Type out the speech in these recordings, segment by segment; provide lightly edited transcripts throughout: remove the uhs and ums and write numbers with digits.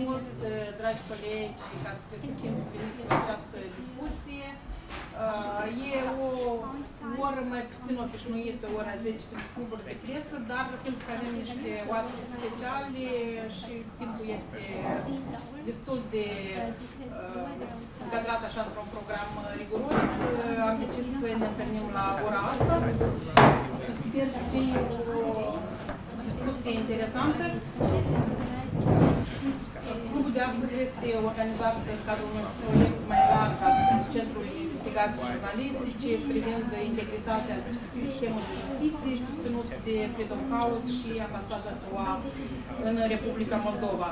mult, dragi colegi, că ați găsit timp să veniți la această discuție. E o oră mai puțin obișnuită, ora 10 pentru cluburi de presă, dar pentru că avem niște oaspeți speciale și timpul este destul de încadrat așa într-un program riguros, am decis să ne întâlnim la ora asta. Sper să fie o discuție interesantă. Clubul de astăzi este organizat în cadrul unui proiect mai larg al Centrului de Investigații Jurnalistice privind integritatea sistemului de justiție, susținut de Freedom House și Ambasada SUA în Republica Moldova.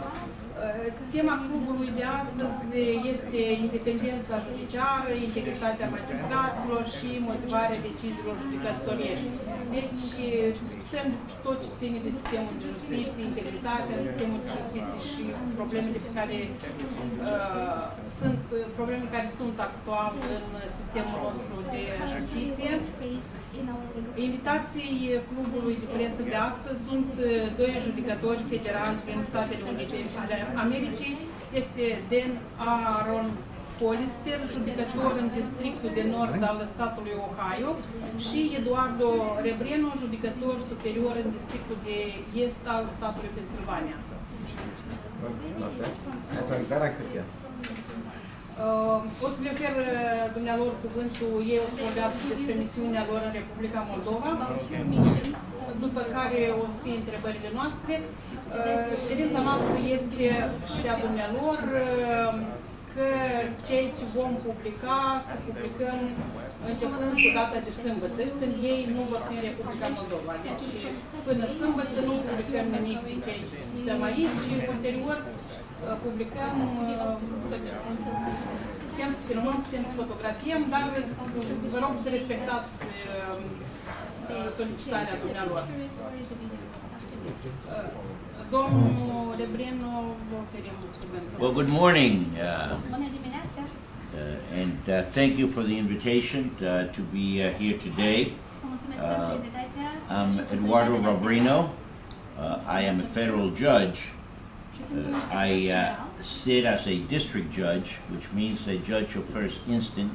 Tema clubului de astăzi este independența judiciară, integritatea magistraților și motivarea deciziilor judecătorești. Deci, discutăm despre tot ce ține de sistemul de justiție, integritatea sistemului de justiție și problemele care sunt actuale în sistemul nostru de justiție. Invitații clubului de presă de astăzi sunt doi judecători federali din Statele Unite ale Americii. Este Dan Aaron Polister, judecător în districtul de nord al statului Ohio, și Eduardo Rebreno, judecător superior în districtul de est al statului Pennsylvania. O să le ofer dumnealor cuvântul, ei o să vorbească despre misiunea lor în Republica Moldova, după care o să fie întrebările noastre. Cerința noastră este și a dumnealor că ceea ce vom publica, să publicăm începând cu data de sâmbătă, când ei nu vor fi în Republica Moldova. Deci până sâmbătă nu publicăm nimic din ceea ce stăm aici și ulterior publicăm, putem să filmăm, putem să fotografiem, dar vă rog să respectați solicitarea dumnealor. Well, good morning, and thank you for the invitation to be here today. I'm Eduardo Rebreno. I am a federal judge. I sit as a district judge, which means a judge of first instance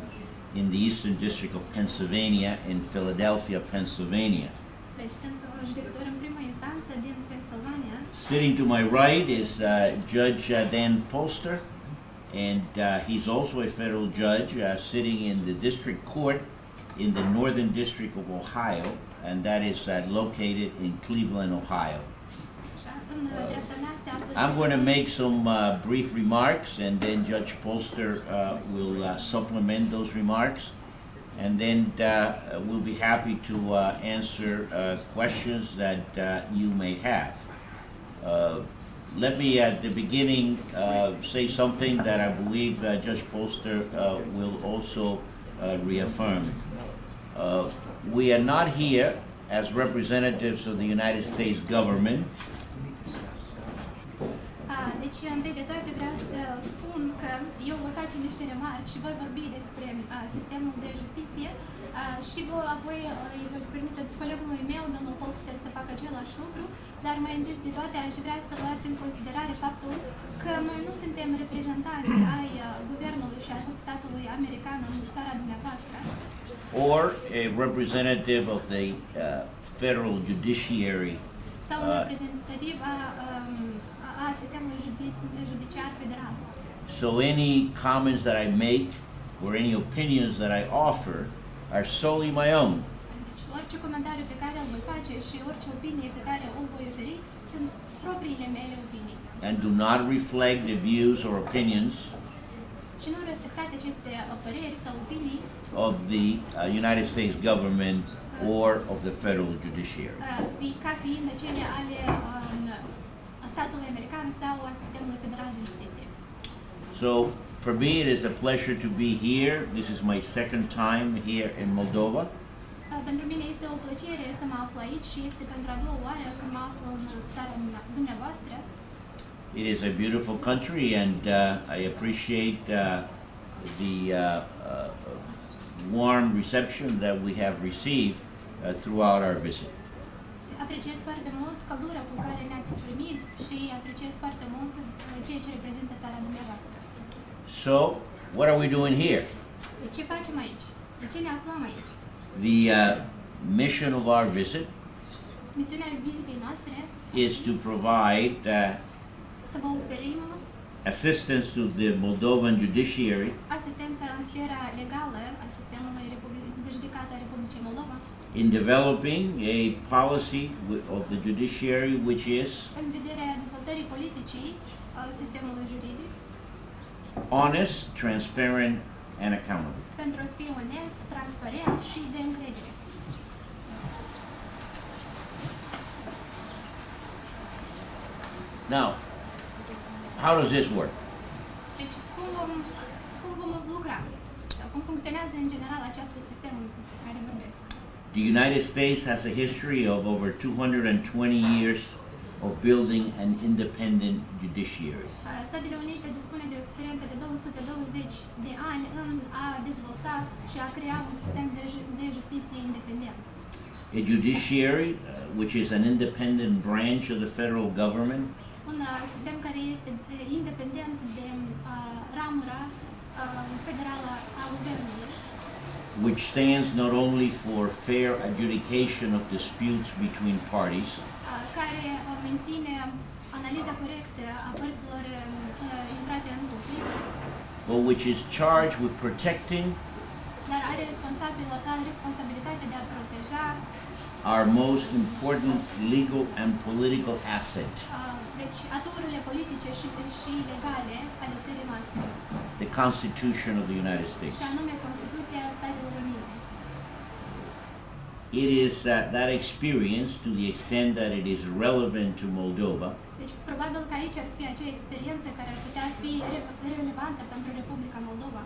in the Eastern District of Pennsylvania in Philadelphia, Pennsylvania. Sitting to my right is Judge Dan Polster, and he's also a federal judge sitting in the district court in the Northern District of Ohio, and that is located in Cleveland, Ohio. I'm going to make some brief remarks, and then Judge Polster will supplement those remarks, and then we'll be happy to answer questions that you may have. Let me at the beginning say something that I believe Judge Polster will also reaffirm. We are not here as representatives of the United States government. Deci, întâi de toate vreau să spun că eu voi face niște remarci și voi vorbi despre sistemul de justiție și apoi îi voi permite colegului meu, domnul Polster, să facă același lucru, dar mai întâi de toate aș vrea să luați în considerare faptul că noi nu suntem reprezentanți ai guvernului și a statului american în țara dumneavoastră. Or a representative of the federal judiciary. Sau un reprezentativ a sistemului judiciar federal. So any comments that I make or any opinions that I offer are solely my own. Deci orice comentariu pe care îl voi face și orice opinie pe care o voi oferi sunt propriile mele opinii. And do not reflect the views or opinions și nu reflectați aceste păreri sau opinii of the United States government or of the federal judiciary. Ca fiind cele ale statului american sau a sistemului federal de justiție. So for me it is a pleasure to be here. This is my second time here in Moldova. Pentru mine este o plăcere să mă aflu aici și este pentru a doua oară când mă aflu în țara dumneavoastră. It is a beautiful country, and I appreciate the warm reception that we have received throughout our visit. Apreciez foarte mult căldura cu care ne-ați primit și apreciez foarte mult ceea ce reprezintă țara dumneavoastră. So, what are we doing here? De ce facem aici? De ce ne aflăm aici? The mission of our visit Misiunea vizitei noastre is to provide să vă oferim assistance to the Moldovan judiciary asistență în sfera legală a sistemului de judecată a Republicii Moldova in developing a policy of the judiciary which is în vederea dezvoltării politicii sistemului juridic honest, transparent, and accountable. pentru a fi onest, transparent și de încredere. Now, how does this work? Deci, cum vom lucra? Sau cum funcționează în general această sistem de care vorbesc? The United States has a history of over 220 years of building an independent judiciary. Statele Unite dispune de o experiență de 220 de ani în a dezvolta și a crea un sistem de justiție independent. A judiciary, which is an independent branch of the federal government, Un sistem care este independent de ramura federală a guvernului, which stands not only for fair adjudication of disputes between parties, care menține analiza corectă a părților intrate în conflict, but which is charged with protecting dar are responsabilitatea de a proteja our most important legal and political asset, deci aturile politice și legale ale țării noastre, the Constitution of the United States. și anume Constituția Statelor Unite. It is that experience, to the extent that it is relevant to Moldova, Deci probabil că aici ar fi acea experiență care ar putea fi relevantă pentru Republica Moldova.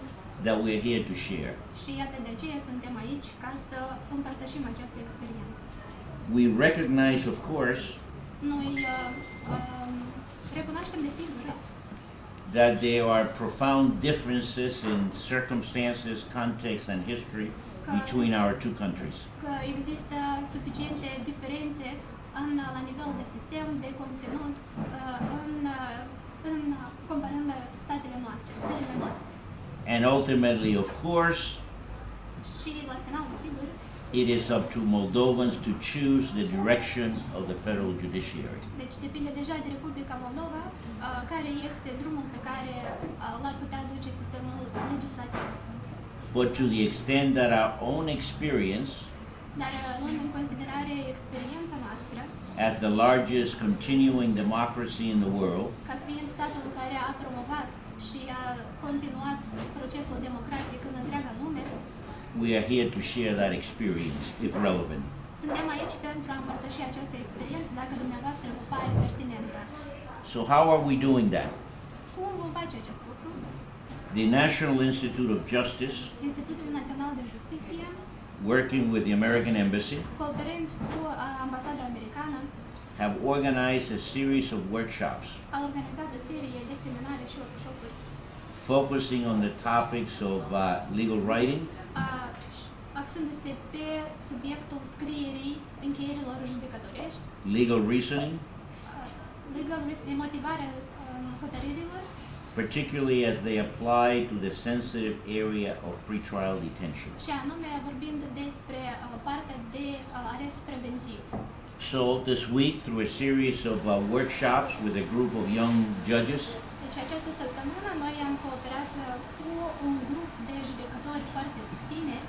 that we are here to share. Și iată de aceea suntem aici ca să împărtășim această experiență. We recognize, of course, Noi recunoaștem desigur that there are profound differences in circumstances, context, and history between our two countries. că există suficiente diferențe la nivel de sistem, de conținut, în comparând statele noastre, țările noastre. And ultimately, of course, Și la final, sigur, it is up to Moldovans to choose the direction of the federal judiciary. deci depinde deja de Republica Moldova care este drumul pe care l-ar putea duce sistemul legislativ. But to the extent that our own experience Dar luând în considerare experiența noastră, as the largest continuing democracy in the world, ca fiind statul care a promovat și a continuat procesul democratic în întreaga lume, we are here to share that experience, if relevant. suntem aici pentru a împărtăși această experiență dacă dumneavoastră vă pare pertinentă. So how are we doing that? Cum vom face acest lucru? The National Institute of Justice, Institutul Național de Justiție, working with the American Embassy, cooperând cu ambasada americană, have organized a series of workshops a organizat o serie de seminare și workshop-uri focusing on the topics of legal writing, axându-se pe subiectul scrierii încheierilor judecătorești, legal reasoning, motivarea hotărârilor, particularly as they apply to the sensitive area of pretrial detention. și anume vorbind despre partea de arest preventiv. So this week, through a series of workshops with a group of young judges, Deci această săptămână noi am cooperat cu un grup de judecători foarte tineri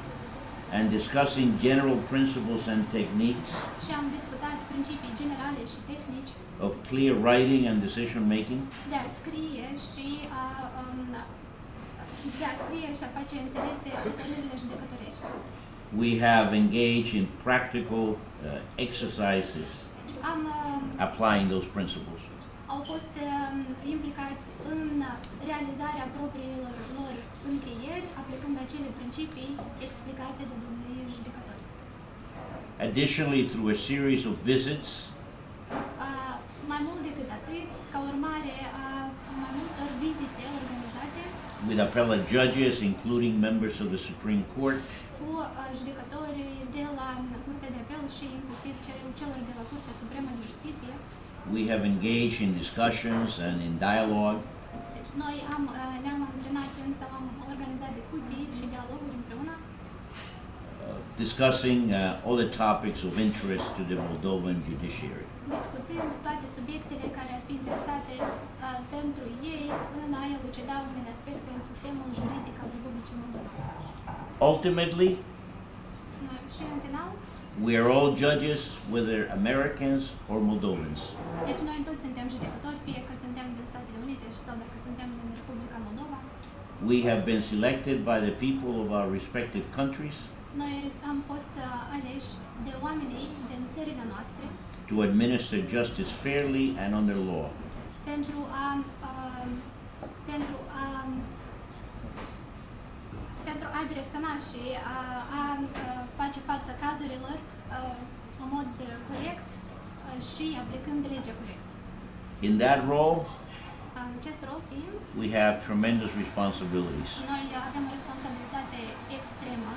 and discussing general principles and techniques și am discutat principii generale și tehnici of clear writing and decision making, de a scrie și a face înțelese hotărârile judecătorești. we have engaged in practical exercises Am applying those principles. au fost implicați în realizarea propriilor lor încheieri, aplicând acele principii explicate de domnii judecători. Additionally, through a series of visits Mai mult decât atât, ca urmare a mai multor vizite organizate with appellate judges, including members of the Supreme Court, cu cu judecătorii de la Curtea de Apel și inclusiv celor de la Curtea Supremă de Justiție. We have engaged in discussions and in dialogue. Deci noi ne-am antrenat sau am organizat discuții și dialoguri împreună. Discussing all the topics of interest to the Moldovan judiciary. Discutând toate subiectele care ar fi interesate pentru ei în a elucida unele aspecte în sistemul juridic al Republicii Moldova. Ultimately, Și în final, we are all judges, whether Americans or Moldovans. deci noi toți suntem judecători, fie că suntem din Statele Unite sau dacă suntem din Republica Moldova. We have been selected by the people of our respective countries Noi am fost aleși de oamenii din țările noastre to administer justice fairly and under law. pentru a direcționa și a face față cazurilor în mod corect și aplicând legea corect. In that role, Acest rol fiind, we have tremendous responsibilities. noi avem o responsabilitate extremă,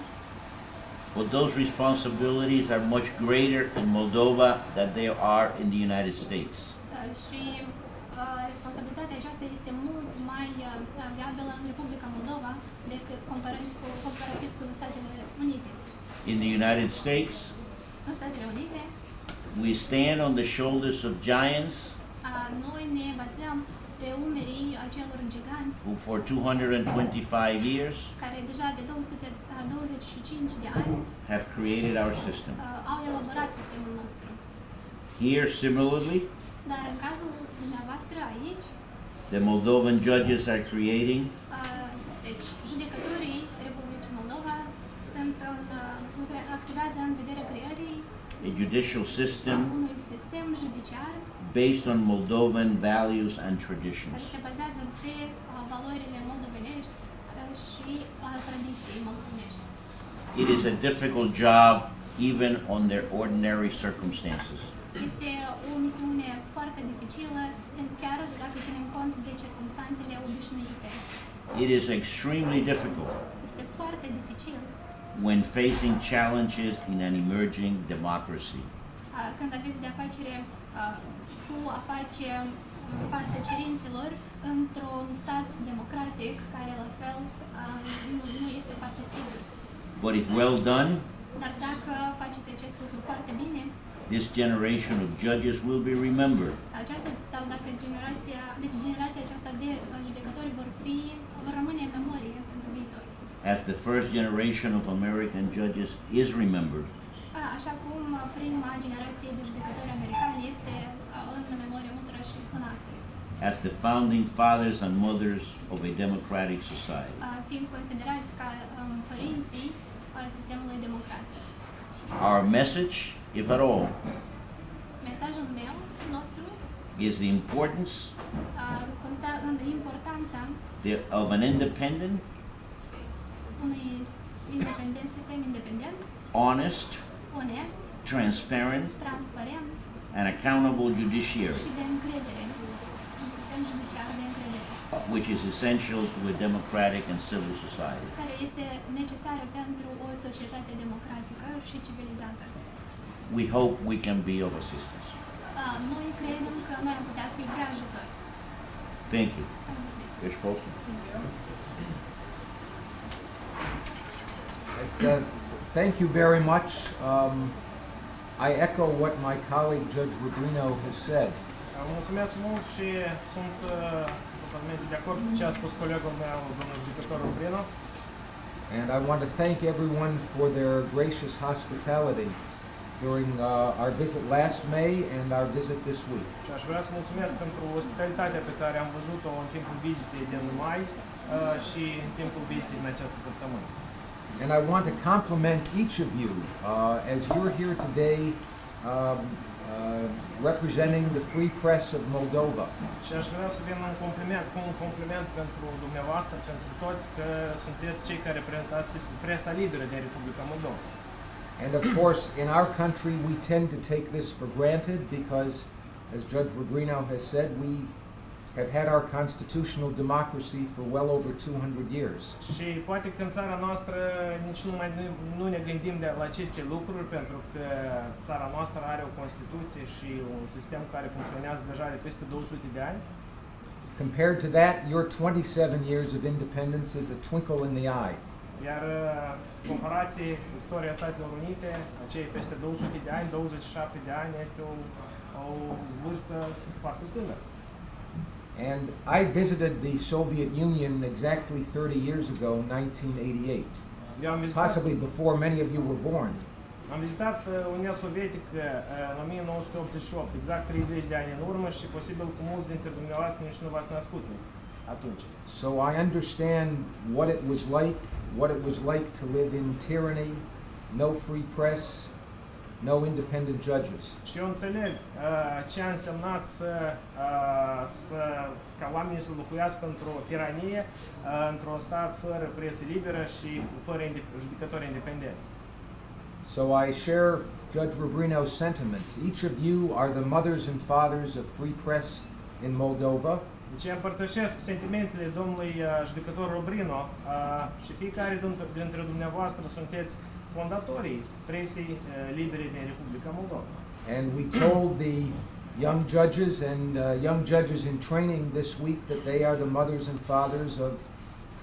But those responsibilities are much greater in Moldova than they are in the United States. și responsabilitatea aceasta este mult mai viabilă în Republica Moldova decât comparativ cu Statele Unite. In the United States, În Statele Unite, we stand on the shoulders of giants noi ne bazăm pe umerii acelor giganți who for 225 years care deja de 225 de ani have created our system. Au elaborat sistemul nostru. Here, similarly, Dar în cazul dumneavoastră aici, the Moldovan judges are creating deci judecătorii Republicii Moldova activează în vederea creării a judicial system unui sistem judiciar based on Moldovan values and care traditions. se bazează pe valorile moldovenești și tradiției moldovenești. It is a difficult job even on their ordinary circumstances. Este o misiune foarte dificilă, chiar dacă ținem cont de circumstanțele obișnuite. It is extremely difficult Este foarte dificil when facing challenges in an emerging democracy. când aveți de-a cu a face față cerințelor într-un stat democratic care la fel nu este foarte sigur. But if well done, Dar dacă faceți acest lucru foarte bine, this generation of judges will be remembered sau dacă generația aceasta de judecători vor rămâne în memorie pentru viitor. as the first generation of American judges is remembered. Așa cum prima generație de judecători americani este în memorie ultra și până astăzi. As the founding fathers and mothers of a democratic society. Fiind considerați ca părinții sistemului democratic. Our message, if at all, Mesajul meu, nostru, is the importance constă în importanța of an independent, unui sistem independent, honest, onest, transparent, transparent and accountable judiciary, și de încredere. Un sistem judiciar de încredere, which is essential to a democratic and civil society. care este necesară pentru o societate democratică și civilizată. We hope we can be of assistance. Noi credem că noi am putea fi de ajutor. Thank you. Mulțumesc. Mr. Poston. Thank you very much. I echo what my colleague Judge Rubino has said. Mulțumesc mult și sunt totalmente de acord cu ce a spus colegul meu, domnul judecător Rubino. And I want to thank everyone for their gracious hospitality during our visit last May and our visit this week. Și aș vrea să mulțumesc pentru ospitalitatea pe care am văzut-o în timpul vizitei din mai și în timpul vizitei din această săptămână. And I want to compliment each of you as you're here today representing the free press of Moldova. Și aș vrea să vin cu un compliment pentru dumneavoastră, pentru toți, că sunteți cei care reprezentați presa liberă din Republica Moldova. And of course, in our country, we tend to take this for granted because, as Judge Rubino has said, we have had our constitutional democracy for well over 200 years. Și poate că în țara noastră nici nu ne gândim la aceste lucruri, pentru că țara noastră are o Constituție și un sistem care funcționează deja de peste 200 de ani. Compared to that, your 27 years of independence is a twinkle in the eye. Iar comparație istoria Statelor Unite, acei peste 200 de ani, 27 de ani, este o vârstă foarte tânără. And I visited the Soviet Union exactly 30 years ago, 1988, possibly before many of you were born. Am vizitat Uniunea Sovietică în 1988, exact 30 de ani în urmă, și posibil că mulți dintre dumneavoastră nici nu v-ați născut atunci. So I understand what it was like to live in tyranny, no free press, no independent judges. Și eu înțeleg ce a însemnat ca oamenii să locuiască într-o tiranie, într-un stat fără presă liberă și fără judecători independenți. So I share Judge Rubrino's sentiments. Each of you are the mothers and fathers of free press in Moldova. Deci împărtășesc sentimentele domnului judecător Rubrino și fiecare dintre dumneavoastră sunteți fondatorii presei libere din Republica Moldova. And we told the young judges and young judges in training this week that they are the mothers and fathers of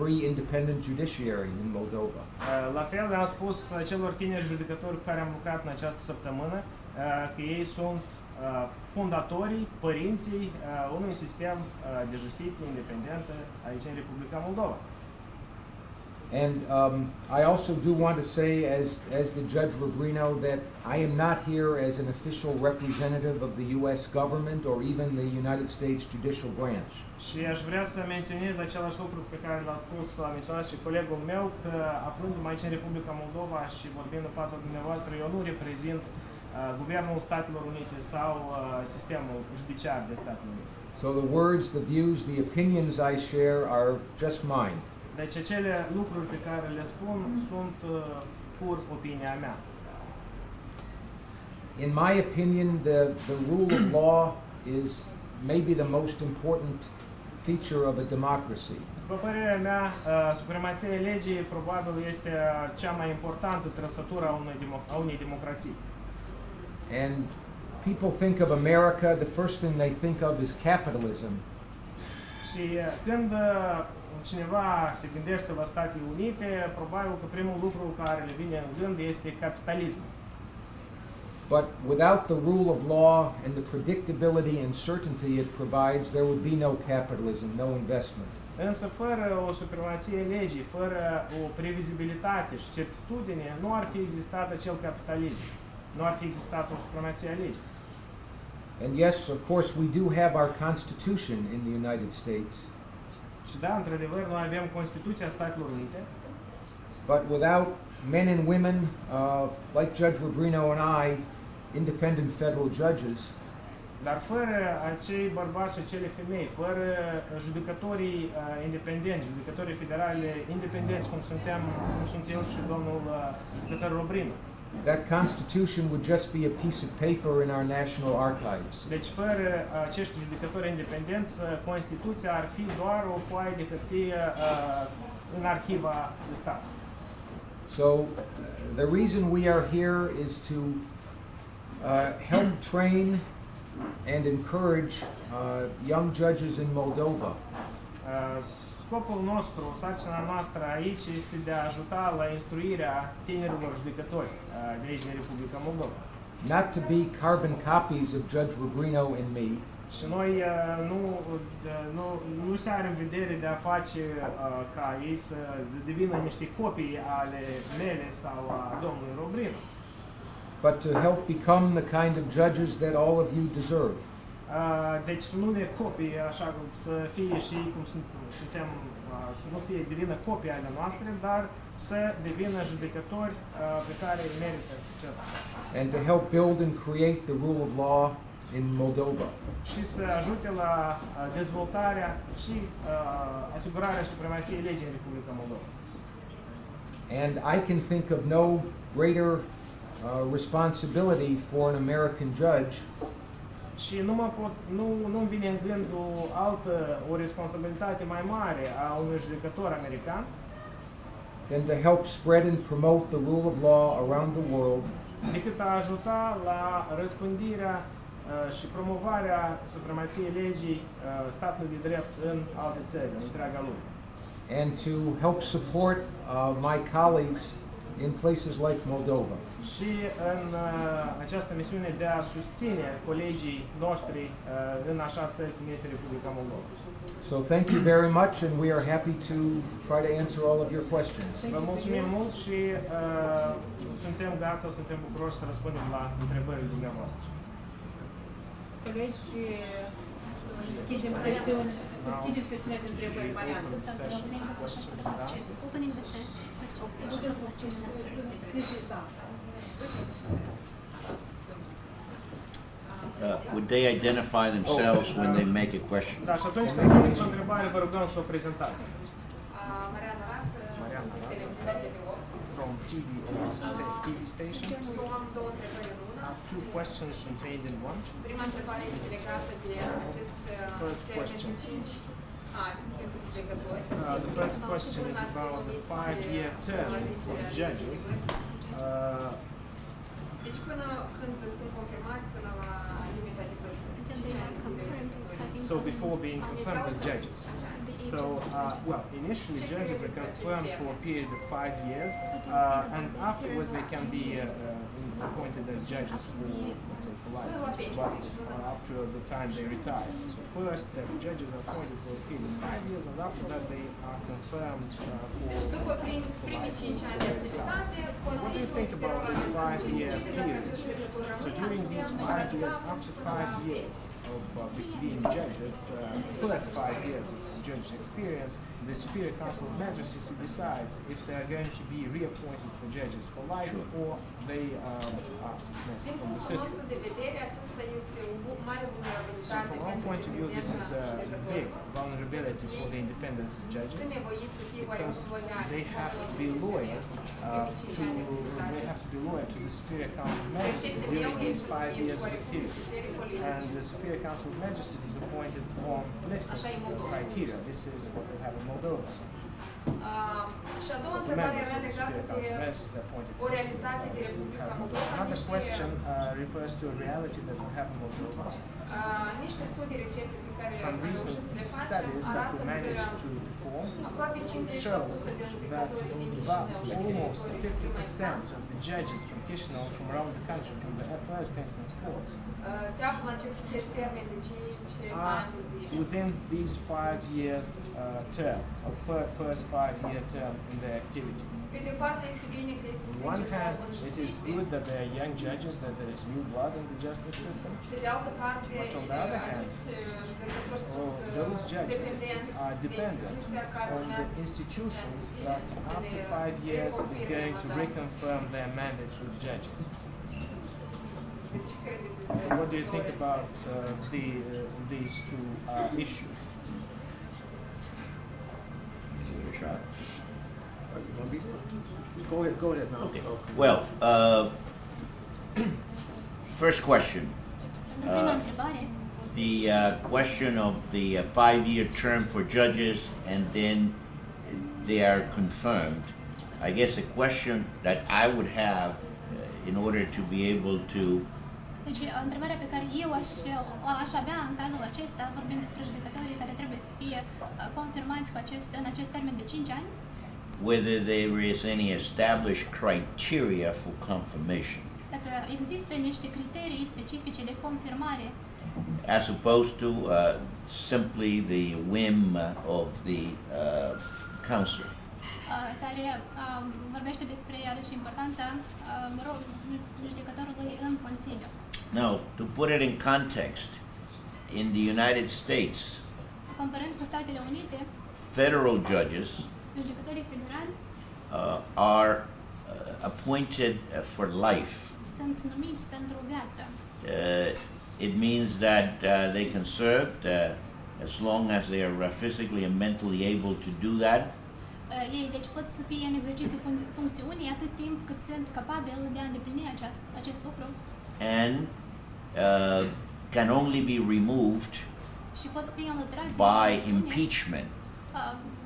free independent judiciary in Moldova. La fel le-am spus celor tineri judecători cu care am lucrat în această săptămână că ei sunt fondatorii, părinții unui sistem de justiție independentă aici în Republica Moldova. And I also do want to say, as did Judge Rubrino, that I am not here as an official representative of the U.S. government or even the United States judicial branch. Și aș vrea să menționez același lucru pe care l-a spus, l-a menționat și colegul meu, că aflându-mă aici în Republica Moldova și vorbind în fața dumneavoastră, eu nu reprezint Guvernul Statelor Unite sau sistemul judiciar de Statele Unite. So the words, the views, the opinions I share are just mine. Deci acele lucruri pe care le spun sunt pur opinia mea. In my opinion, the rule of law is maybe the most important feature of a democracy. După părerea mea, supremația legii probabil este cea mai importantă trăsătură a unei democrații. And people think of America, the first thing they think of is capitalism. Și când cineva se gândește la Statele Unite, probabil că primul lucru care le vine în gând este capitalismul. But without the rule of law and the predictability and certainty it provides, there would be no capitalism, no investment. Însă fără o supremație legii, fără o previzibilitate și certitudine, nu ar fi existat acel capitalism. Nu ar fi existat o supremație a legii. And yes, of course, we do have our Constitution in the United States. Și da, într-adevăr, noi avem Constituția Statelor Unite. But without men and women like Judge Rubrino and I, independent federal judges, Dar fără acei bărbați și acele femei, fără judecătorii independenți, judecătorii federale independenți, cum sunt eu și domnul judecător Rubrino. that Constitution would just be a piece of paper in our national archives. Deci fără acești judecători independenți, Constituția ar fi doar o foaie de hârtie în arhiva de stat. So the reason we are here is to help train and encourage young judges in Moldova. Scopul nostru, sarcina noastră aici este de a ajuta la instruirea tinerilor judecători de aici din Republica Moldova. Not to be carbon copies of Judge Rubrino and me, Și noi nu se are în vedere de a face ca ei să devină niște copii ale mele sau a domnului Rubrino, but to help become the kind of judges that all of you deserve. deci nu ne copii așa cum să fie și cum suntem, să nu fie devină copii ale noastre, dar să devină judecători pe care îi merită acesta. And to help build and create the rule of law in Moldova. Și să ajute la dezvoltarea și asigurarea supremației legii în Republica Moldova. And I can think of no greater responsibility for an American judge Și nu-mi vine în gând o responsabilitate mai mare a unui judecător american than to help spread and promote the rule of law around the world decât a ajuta la răspândirea și promovarea supremației legii statului de drept în alte țări, în întreaga lume. and to help support my colleagues in places like Moldova. Și în această misiune de a susține colegii noștri în așa țări cum este Republica Moldova. So thank you very much, and we are happy to try to answer all of your questions. Vă mulțumim mult și suntem gata, suntem bucuroși să răspundem la întrebările dumneavoastră. Colegi, deschidem sesiunea de întrebări. Mariana. Opening the session. Would they identify themselves when they make a question? Da, și atunci când puneți o întrebare, vă rugăm să o prezentați. Mariana Rață, From TV station. am două întrebări în una. Two questions contained in one. Prima întrebare este legată de acest termen de 5 ani pentru judecători. The first question is about the 5-year term of judges. Deci până când sunt confirmați, până la limita de So before being confirmed as judges. So, well, initially judges are confirmed for a period of 5 years, and afterwards they can be appointed as judges for, let's say, for life, but up to the time they retire. So first, the judges are appointed for a period of 5 years, and after that they are confirmed După for primii 5 ani de activitate, What do you think about this 5-year period? So during these 5 years, after 5 years of being judges, first 5 years of judge experience, the Superior Council of Magistracy decides if they are going to be reappointed for judges for life or they are dismissed Din from the punctul system. nostru de vedere, acesta este o mare So vulnerabilitate from our point of view, this is a big vulnerability for the independence of Sunt judges nevoiți să fie because oarecum they have to be loyal to the Superior Council of Magistracy during these 5 years of activity. And the Superior Council of Magistracy is appointed on political criteria. This is what we have in Moldova. Și a doua So the întrebare members era of the legată Superior Council of de Magistracy are appointed o realitate de politically. Republica Moldova, Another question refers to a reality that we have in Moldova. niște studii recente pe care Some am recent reușit să le facem studies that arată we managed to că perform aproape 50% show din that judecătorii din vast, Chișinău, almost judecătorii 50% of the judges from Chișinău, from around the country, from the first instance courts, se află în acest termen de 5 are ani de zile. within these 5 years term, or first 5-year term in their activity. Pe de o parte este bine că este On one sânge hand, nou în it is justiție, good that there are young judges, that there is new blood in the justice system. pe de altă parte But on the other hand, acești judecători sunt those judges dependenți are de dependent instituția care on the urmează institutions that after 5 years is going to reconfirm their mandate as judges. Deci, ce credeți despre So what do you think aceste about these two issues? Shot. Go ahead now. Well, first question. Prima întrebare. The question of the 5-year term for judges and then they are confirmed. I guess a question that I would have in order to be able to Deci, întrebarea pe care eu aș avea în cazul acesta, vorbind despre judecătorii care trebuie să fie confirmați în acest termen de 5 ani, whether there is any established criteria for confirmation, dacă există niște criterii specifice de confirmare, as opposed to simply the whim of the council. care vorbește despre iarăși importanța judecătorului în Consiliu. Now, to put it in context, in the United States, Comparând cu Statele Unite, federal judges judecătorii federali are appointed for life. sunt numiți pentru viață. It means that they can serve as long as they are physically and mentally able to do that. Ei deci pot să fie în exercițiu funcțiunii atât timp cât sunt capabili de a îndeplini acest lucru. And can only be removed și pot fi înlăturați by din funcțiune, impeachment,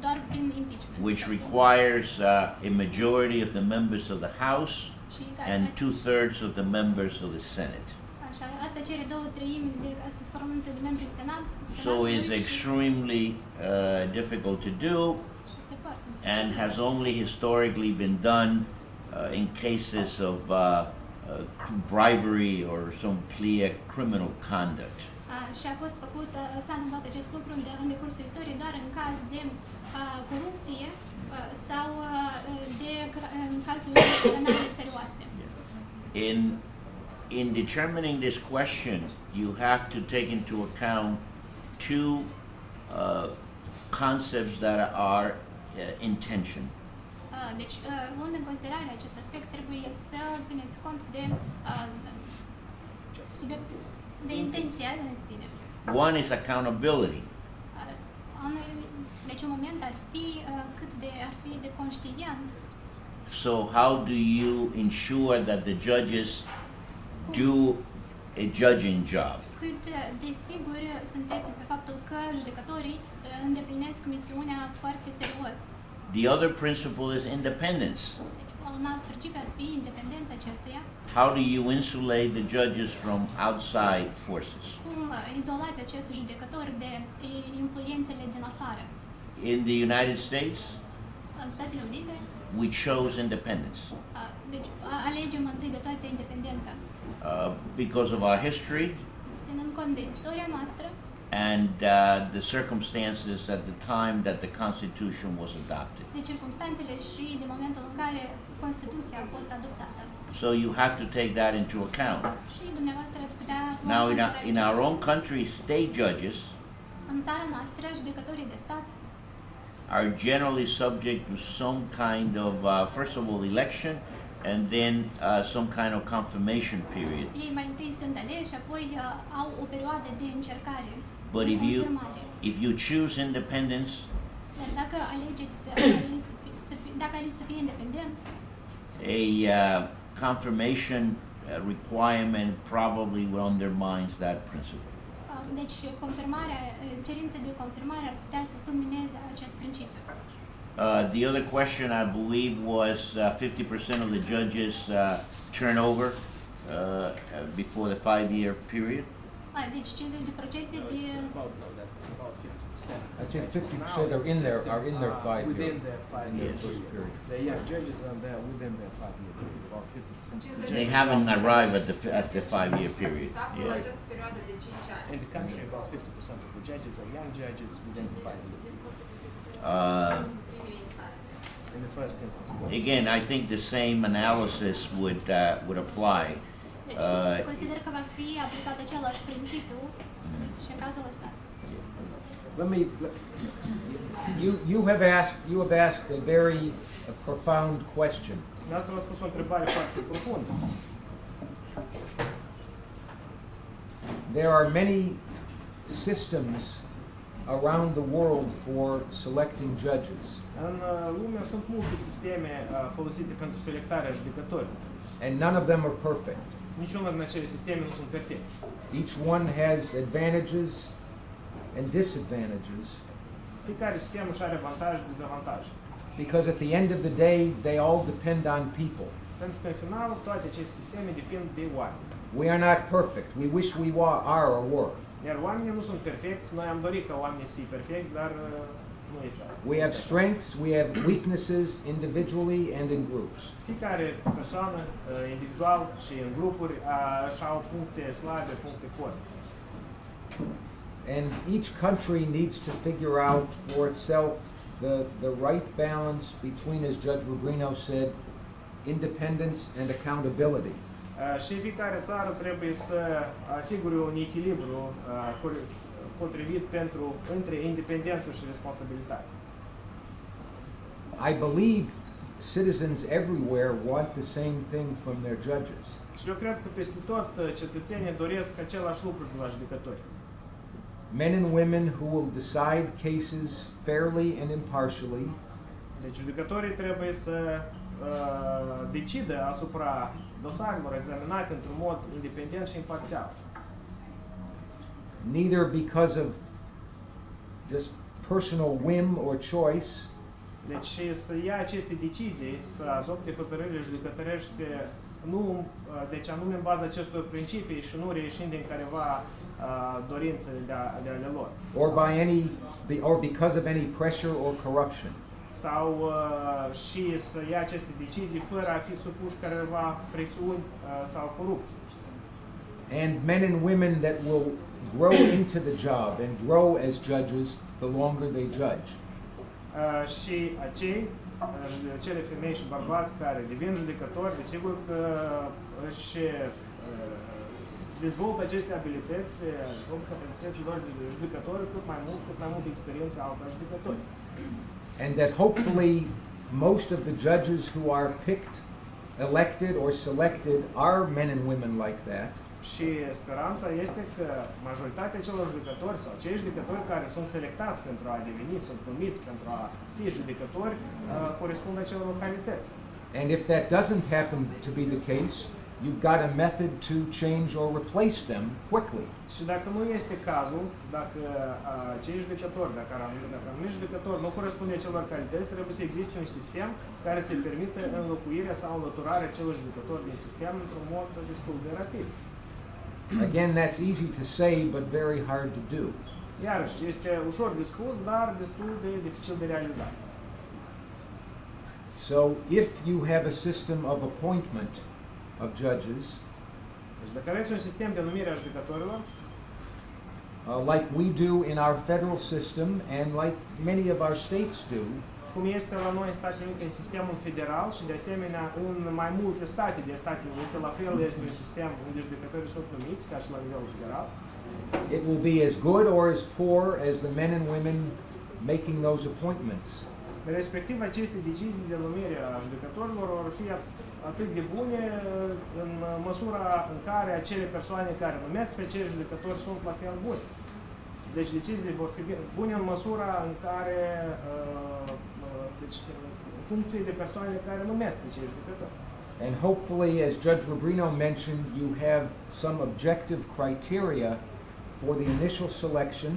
doar prin impeachment. which sau prin- requires a majority of the members of the House și care- and 2/3 of the members of the Senate. Așa, asta cere 2/3 de ca să se pronunțe de membrii So Senatului it's și extremely difficult to do este foarte and has only historically been done in cases of bribery or some clear criminal conduct. Și a fost făcut, s-a întâmplat acest lucru în decursul istoriei doar în caz de corupție sau în cazuri penale serioase. In determining this question, you have to take into account two concepts that are in tension. Deci, luând în considerare acest aspect, trebuie să țineți cont de de intenția în sine. One is accountability. Deci un moment ar fi ar fi de conștient. So how do you ensure that the judges do a judging job? Cât de sigur sunteți pe faptul că judecătorii îndeplinesc misiunea foarte serios. The other principle is independence. Deci, un alt principiu ar fi independența acestuia. How do you insulate the judges from outside forces? Cum izolați acest judecător de influențele din afară? In the United States, În Statele Unite, we chose independence deci alegem întâi de toate independența. because of our history Ținând cont de istoria noastră and the circumstances at the time that the Constitution was adopted. de circumstanțele și de momentul în care Constituția a fost adoptată. So you have to take that into account. Și dumneavoastră ați putea Now, considera in our own country, state judges în țara noastră, judecătorii de stat are generally subject to some kind of, first of all, election, and then some kind of confirmation period. ei mai întâi sunt aleși, apoi au o perioadă de încercare, But de if confirmare. you choose independence, Dar dacă alegeți dacă alegi să fii independent, a confirmation requirement probably undermines that principle. deci cerința de confirmare ar putea să submineze acest principiu. The other question, I believe, was 50% of the judges turn over before the 5-year period. Deci 50% de I think 50% are in their 5 Within year. their 5 in year their first period. The judges are there within their 5 year period, about 50%. They haven't arrived at the 5-year period. Staful Yeah. această perioadă de 5 ani. In the country, about 50% of the judges are young judges within the 5 year period. Primele instanțe. In the first instance, courts. Again, I think the same analysis would apply. Deci, consider că va fi aplicat același principiu și în cazul ăsta. You have asked a very profound question. Asta v-a spus o întrebare foarte profundă. There are many systems around the world for selecting judges, În lume sunt multe sisteme folosite pentru selectarea judecătorilor. and none of them are perfect. Niciunul din acele sisteme nu sunt perfecte. Each one has advantages and disadvantages, Fiecare sistem își are avantaje și dezavantaje. because at the end of the day, they all depend on people. Pentru că în final toate aceste sisteme depind de oameni. We are not perfect. We wish we are or were. Iar oamenii nu sunt perfecți, noi am dorit ca oamenii să fie perfecți, dar nu este asta. We have strengths, we have weaknesses individually and in groups. Fiecare persoană, individual și în grupuri, își au puncte slabe, puncte forte. And each country needs to figure out for itself the right balance between, as Judge Rubino said, independence and accountability. Și fiecare țară trebuie să asigure un echilibru potrivit între independență și responsabilitate. I believe citizens everywhere want the same thing from their judges. Și eu cred că peste tot cetățenii doresc același lucru de la judecători. Men and women who will decide cases fairly and impartially, Deci judecătorii trebuie să decidă asupra dosarelor examinate într-un mod independent și imparțial. neither because of just personal whim or choice, Deci să ia aceste decizii, să adopte hotărârile judecătorești nu, deci anume în baza acestor principii și nu reieșind din careva dorințele de ale lor. Or because of any pressure or corruption. Sau și să ia aceste decizii fără a fi supuși careva presiuni sau corupție. And men and women that will grow into the job and grow as judges the longer they judge. Și acele femei și bărbați care devin judecători, desigur că își dezvoltă aceste abilități, capacitățile lor de judecători cât mai multă experiență au ca judecători. And that hopefully most of the judges who are picked, elected or selected are men and women like that. Și speranța este că majoritatea celor judecători sau cei judecători care sunt selectați pentru a deveni, sunt numiți pentru a fi judecători, corespund acelor calități. And if that doesn't happen to be the case, you've got a method to change or replace them quickly. Și dacă nu este cazul, dacă cei judecători, dacă anumit judecători nu corespunde acelor calități, trebuie să existe un sistem care să permită înlocuirea sau înlăturarea celor judecători din sistem într-un mod destul de rapid. Again, that's easy to say, but very hard to do. Iarăși, este ușor de spus, dar destul de dificil de realizat. So, if you have a system of appointment of judges, Deci dacă aveți un sistem de numire a judecătorilor, like we do in our federal system and like many of our states do, cum este la noi în Statele Unite în sistemul federal și de asemenea în mai multe state de Statele Unite, la fel este un sistem unde judecătorii sunt numiți, ca și la nivel federal. it will be as good or as poor as the men and women making those appointments. Respectiv, aceste decizii de numire a judecătorilor vor fi atât de bune în măsura în care acele persoane care numesc pe cei judecători sunt la fel buni. Deci deciziile vor fi bune în măsura în care, deci, în funcție de persoanele care numesc pe cei judecători. And hopefully, as Judge Rubrino mentioned, you have some objective criteria for the initial selection.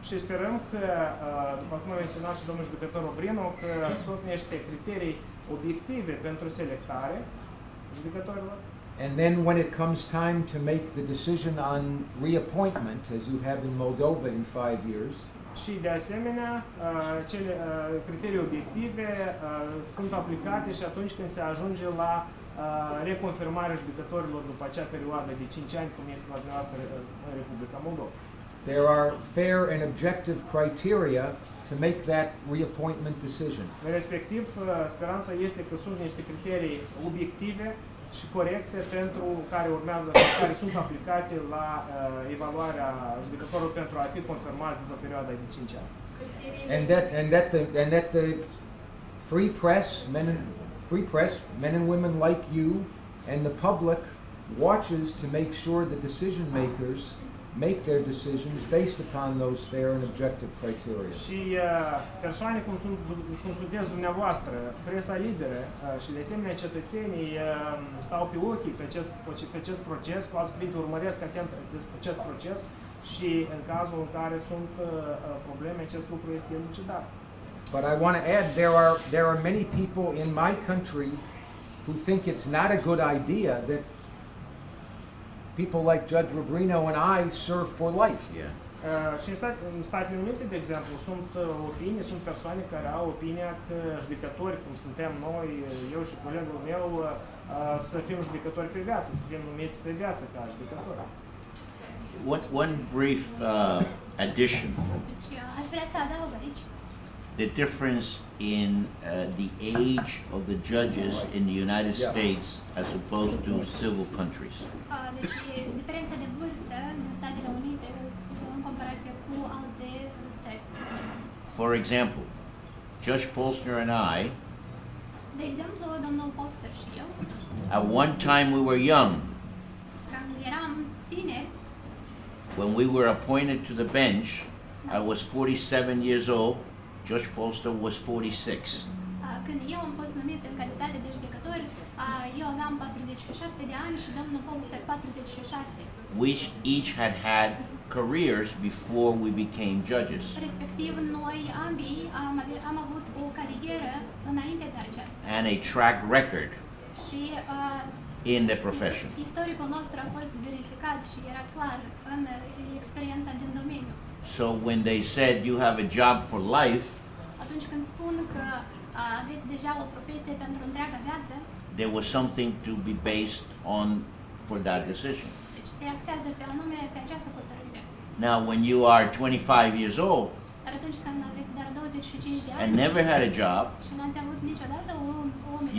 Și sperăm că, după cum a menționat și domnul judecător Obrino, că sunt niște criterii obiective pentru selectare judecătorilor. And then when it comes time to make the decision on reappointment, as you have in Moldova in 5 years, Și de asemenea, cele criterii obiective sunt aplicate și atunci când se ajunge la reconfirmarea judecătorilor după acea perioadă de 5 ani, cum este la dumneavoastră în Republica Moldova. there are fair and objective criteria to make that reappointment decision. Respectiv, speranța este că sunt niște criterii obiective și corecte pentru care urmează, care sunt aplicate la evaluarea judecătorilor pentru a fi confirmați după perioada de 5 ani. And that the free press, men and women like you, and the public watches to make sure the decision makers make their decisions based upon those fair and objective criteria. Și persoane cum sunteți dumneavoastră, presa liberă și de asemenea cetățenii stau pe ochii pe acest proces, cu alte cuvinte urmăresc atent acest proces și în cazul în care sunt probleme, acest lucru este elucidat. But I want to add, there are many people in my country who think it's not a good idea that people like Judge Rubrino and I serve for life. Yeah. Și în Statele Unite, de exemplu, sunt persoane care au opinia că judecători, cum suntem noi, eu și colegul meu, să fim judecători pe viață, să fim numiți pe viață ca judecători. One brief addition. Deci aș vrea să adaug aici The difference in the age of the judges in the United States as opposed to civil countries. deci diferența de vârstă din Statele Unite în comparație cu alte țări. For example, Judge Polstner and I, De exemplu, domnul Polster și eu, at one time we were young. când eram tineri, When we were appointed to the bench, I was 47 years old. Judge Polster was 46. când eu am fost numit în calitate de judecător, eu aveam 47 de ani și domnul Polster 46. We each had careers before we became judges. Respectiv, noi ambii am avut o carieră înainte de aceasta. And a track record Și in the profession. istoricul nostru a fost verificat și era clar în experiența din domeniu. So when they said you have a job for life, Atunci când spun că aveți deja o profesie pentru întreaga viață, there was something to be based on for that decision. deci se axează pe anume pe această hotărâre. Now, when you are 25 years old Dar atunci când aveți doar 25 de and ani never had a job, și nu ați avut niciodată o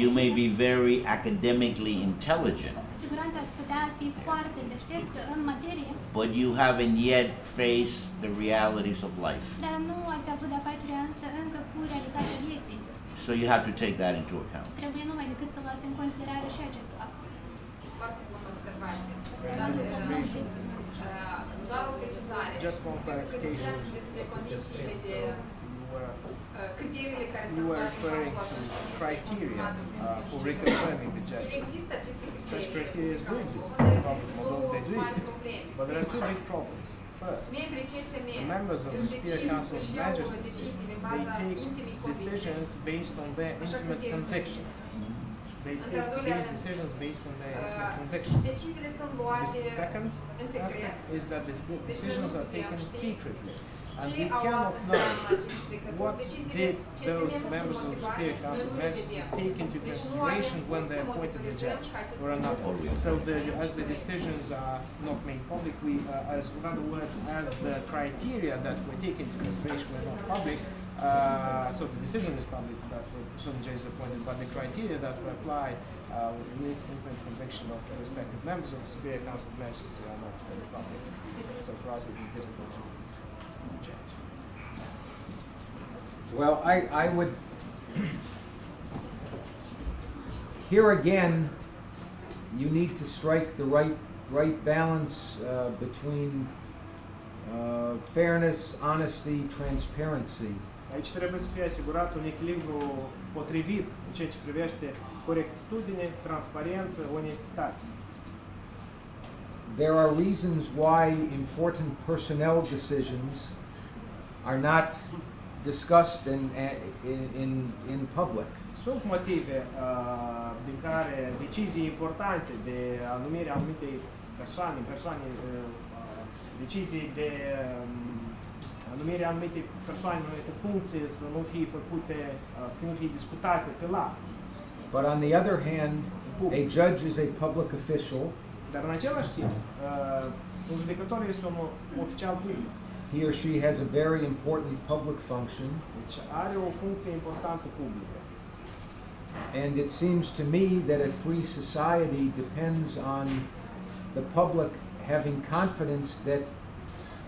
you may meserie, be very academically intelligent, cu siguranță ați putea fi foarte deștept în materie, but you haven't yet faced the realities of life. dar nu ați avut de-a face însă încă cu realitatea vieții. So you have to take that into account. Trebuie numai decât să luați în considerare și acest fapt. Foarte bună observație. Dar, doar o precizare. Just one Pentru că clarification. ziceați despre condițiile de criteriile care You sunt were luate în referring calcul to atunci când este criteria informată prin for decizie. reconfirming the judge. Există aceste Such criterii. criteria do exist. Unde In există public model, they do două mari exist. probleme. But there are two big problems. First, Membrii CSM the members of the își Superior decid, Council of își iau Magistracy, deciziile în they baza take intimii convicții. decisions based on their Așa intimate criteriul nu conviction. există. They Într-al take doilea these rând, decisions based on their intimate conviction. deciziile sunt The luate second în secret. aspect is that the decisions are taken secretly. And Ce we au luat cannot în know seamă acești judecători? what Deciziile did CSM those nu sunt members of the motivate, Superior Council of noi nu le Magistracy vedem. take into Deci nu consideration avem when cum they să appointed the monitorizăm judge că aceste or not. decizii So sunt as the noi. decisions are not made public, we, as in other words, as the criteria that were taken into consideration were not public, so the decision is public that certain judge is appointed, but the criteria that were applied with intimate conviction of the respective members of the Superior Council of Magistracy are not public. So for us it is difficult to change. Well, I would, here again, you need to strike the right balance between fairness, honesty, transparency. Aici trebuie să fie asigurat un echilibru potrivit în ceea ce privește corectitudine, transparență, onestitate. There are reasons why important personnel decisions are not discussed in public. Sunt motive din care decizii importante de anumire anumite persoane, decizii de anumire anumite persoane, anumite funcții să nu fie făcute, să nu fie discutate pe larg. But on the other hand, a judge is a public official. Dar în același timp, un judecător este un oficial public. He or she has a very important public function. Deci are o funcție importantă publică. And it seems to me that a free society depends on the public having confidence that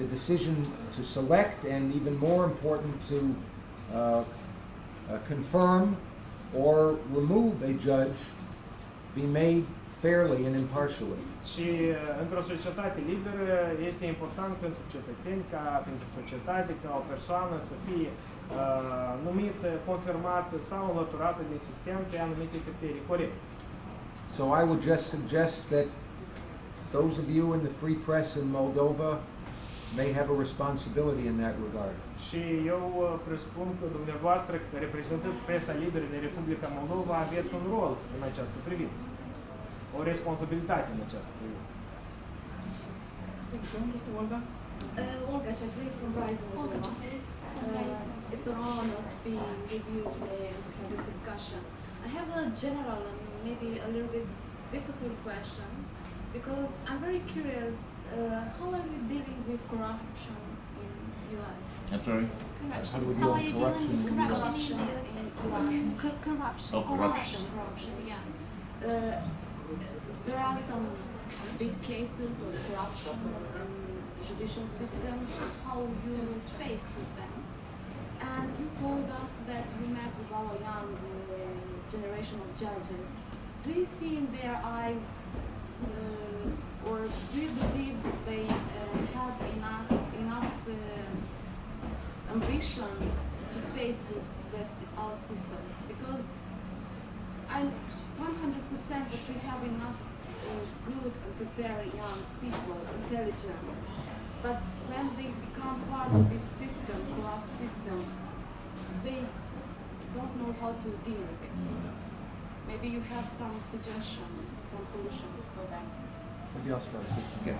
the decision to select and even more important to confirm or remove a judge be made fairly and impartially. Și într-o societate liberă este important pentru cetățeni, ca pentru societate, ca o persoană să fie numită, confirmată sau înlăturată din sistem pe anumite criterii corecte. So I would just suggest that those of you in the free press in Moldova may have a responsibility in that regard. Și eu presupun că dumneavoastră, reprezentând presa liberă din Republica Moldova, aveți un rol în această privință. O responsabilitate în această privință. Olga? Olga Chakri from Rising. Olga Chakri from Rising. It's an honor to be with you today and to have this discussion. I have a general and maybe a little bit difficult question because I'm very curious. How are you dealing with corruption in US? I'm sorry? Corruption. How would How you are you corruption dealing with in corruption in US? USA? Corruption. Oh, corruption. Corruption, yeah. There are some big cases of corruption in the judicial system. How you faced with them? And you told us that you met with our young generation of judges. Do you see in their eyes, or do you believe they have enough ambition to face with our system? Because I'm 100% that we have enough good and prepared young people, intelligent, But when they become part of this system, corrupt system, they don't know how to deal with it. Maybe you have some suggestion, some solution for them. Maybe I'll start. Okay.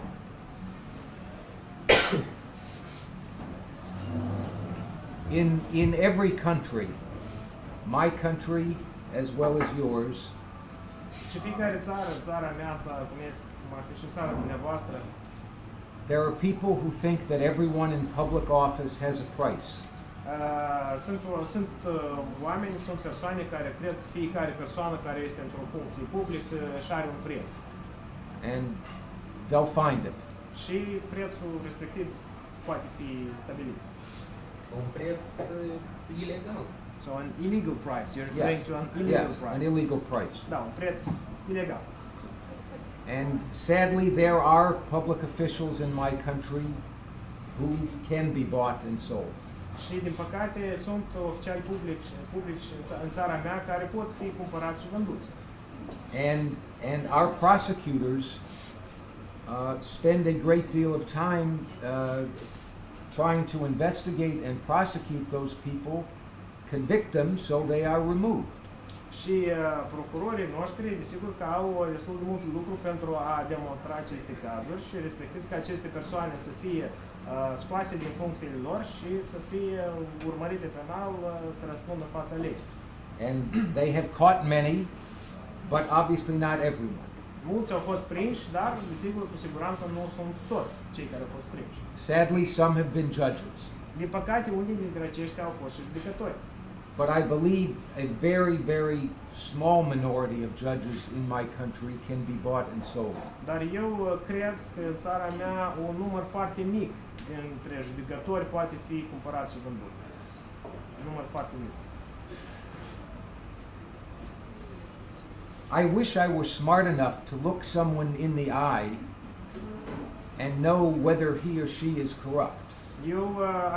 In every country, my country as well as yours, Și fiecare țară, țara mea, țara cum este, cum ar fi și țara dumneavoastră, there are people who think that everyone in public office has a price. sunt oameni, sunt persoane care cred că fiecare persoană care este într-o funcție publică și are un preț. And they'll find it. Și prețul respectiv poate fi stabilit. Un preț ilegal. So an illegal price, you're referring to an illegal Yes, price. an illegal price. Da, un preț ilegal. And sadly, there are public officials in my country who can be bought and sold. Și din păcate sunt oficiali publici în țara mea care pot fi cumpărați și vânduți. And our prosecutors spend a great deal of time trying to investigate and prosecute those people, convict them so they are removed. Și procurorii noștri, desigur că au destul de mult lucru pentru a demonstra aceste cazuri și respectiv că aceste persoane să fie scoase din funcțiile lor și să fie urmărite penal, să răspundă în fața legii. And they have caught many, but obviously not everyone. Mulți au fost prinși, dar desigur cu siguranță nu sunt toți cei care au fost prinși. Sadly, some have been judges. Din păcate, unii dintre aceștia au fost și judecători. But I believe a very, very small minority of judges in my country can be bought and sold. Dar eu cred că în țara mea un număr foarte mic dintre judecători poate fi cumpărat și vândut. Un număr foarte mic. I wish I were smart enough to look someone in the eye and know whether he or she is corrupt. Eu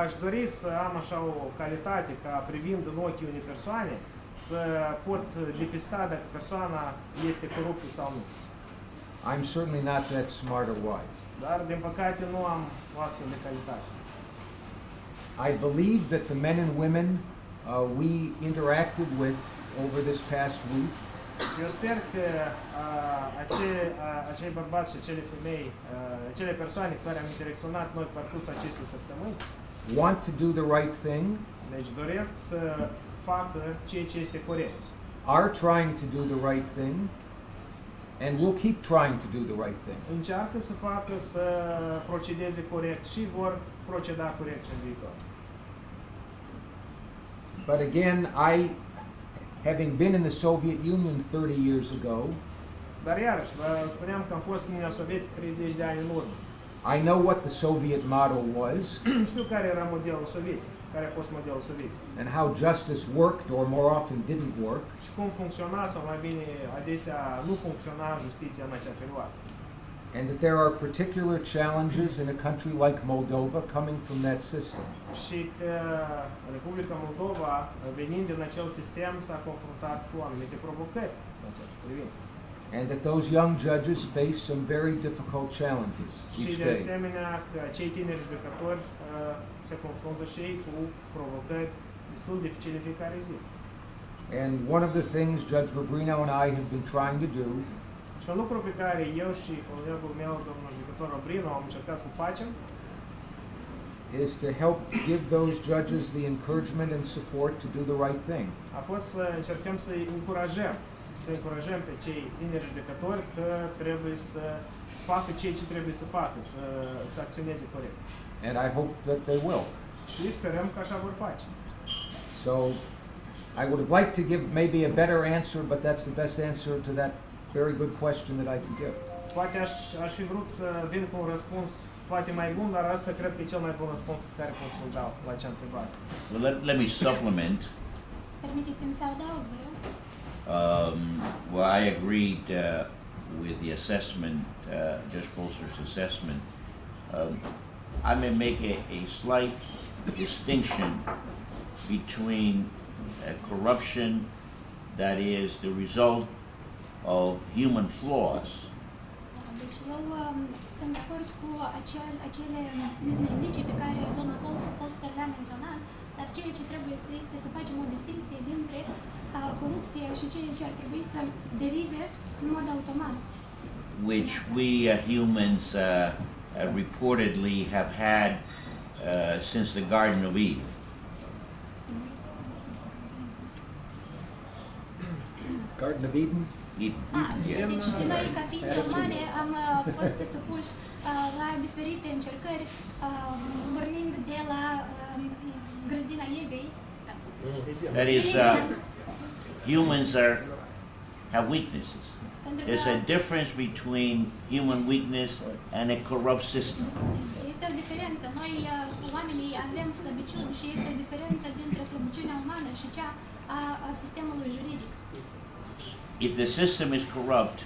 aș dori să am așa o calitate ca privind în ochii unei persoane să pot depista dacă persoana este coruptă sau nu. I'm certainly not that smart or wise. Dar din păcate nu am o astfel de calitate. I believe that the men and women we interacted with over this past week Eu sper că acei bărbați și acele femei, acele persoane cu care am interacționat noi pe parcursul acestei săptămâni, want to do the right thing, deci doresc să facă ceea ce este corect. are trying to do the right thing, and will keep trying to do the right thing. Încearcă să facă să procedeze corect și vor proceda corect în viitor. But again, having been in the Soviet Union 30 years ago, Dar iarăși, vă spuneam că am fost în Uniunea Sovietică 30 de ani în urmă. I know what the Soviet model was Știu care era modelul sovietic, care a fost modelul sovietic and how justice worked or more often didn't work. și cum funcționa sau mai bine adesea nu funcționa justiția în acea perioadă. And that there are particular challenges in a country like Moldova coming from that system. Și că Republica Moldova, venind din acel sistem, s-a confruntat cu anumite provocări în această privință. And that those young judges face some very difficult challenges Și each de day. asemenea că cei tineri judecători se confruntă și ei cu provocări destul de dificile în fiecare zi. And one of the things Judge Rubrino and I have been trying to do Și un lucru pe care eu și colegul meu, domnul judecător Obrino, am încercat să facem is to help give those judges the encouragement and support to do the right thing. a fost să încercăm să-i încurajăm pe cei tineri judecători că trebuie să facă ceea ce trebuie să facă, să acționeze corect. And I hope that they will. Și sperăm că așa vor face. So I would have liked to give maybe a better answer, but that's the best answer to that very good question that I can give. Poate aș fi vrut să vin cu un răspuns poate mai bun, dar asta cred că e cel mai bun răspuns pe care pot să-l dau la acea întrebare. Well, let me supplement. Permiteți-mi să adaug, vă rog. Well, I agreed with the assessment, Judge Polster's assessment. I may make a slight distinction between corruption that is the result of human flaws Deci eu sunt de acord cu acele indicii pe care domnul Polster le-a menționat, dar ceea ce trebuie este să facem o distinție dintre corupție și ceea ce ar trebui să derive în mod automat. Which we humans reportedly have had since the Garden of Eve. Garden of Eden? Yeah. Deci noi, ca ființe umane, am fost supuși la diferite încercări, pornind de la grădina Evei. That is, humans have weaknesses. There's a difference between human weakness and a corrupt system. Este o diferență. Noi, oamenii, avem slăbiciuni și este o diferență dintre slăbiciunea umană și cea a sistemului juridic. If the system is corrupt,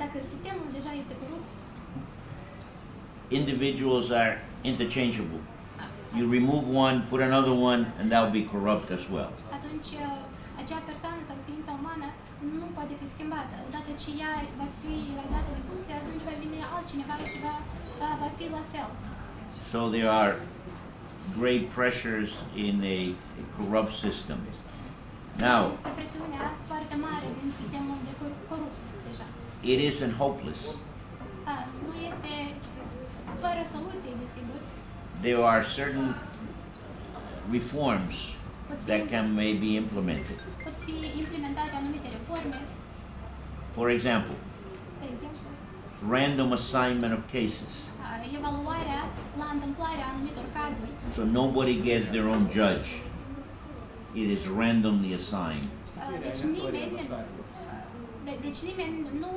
Dacă sistemul deja este corupt, individuals are interchangeable. You remove one, put another one, and that'll be corrupt as well. atunci acea persoană sau ființa umană nu poate fi schimbată. Odată ce ea va fi radată de funcție, atunci va veni altcineva și va fi la fel. So there are great pressures in a corrupt system. Now, Este presiunea foarte mare din sistemul de corupt deja. it isn't hopeless. Nu este fără soluție, desigur. There are certain reforms that can may be implemented. Pot fi implementate anumite reforme, For example, de exemplu, random assignment of cases. evaluarea la întâmplarea anumitor cazuri. So nobody gets their own judge. It is randomly assigned. Deci nimeni nu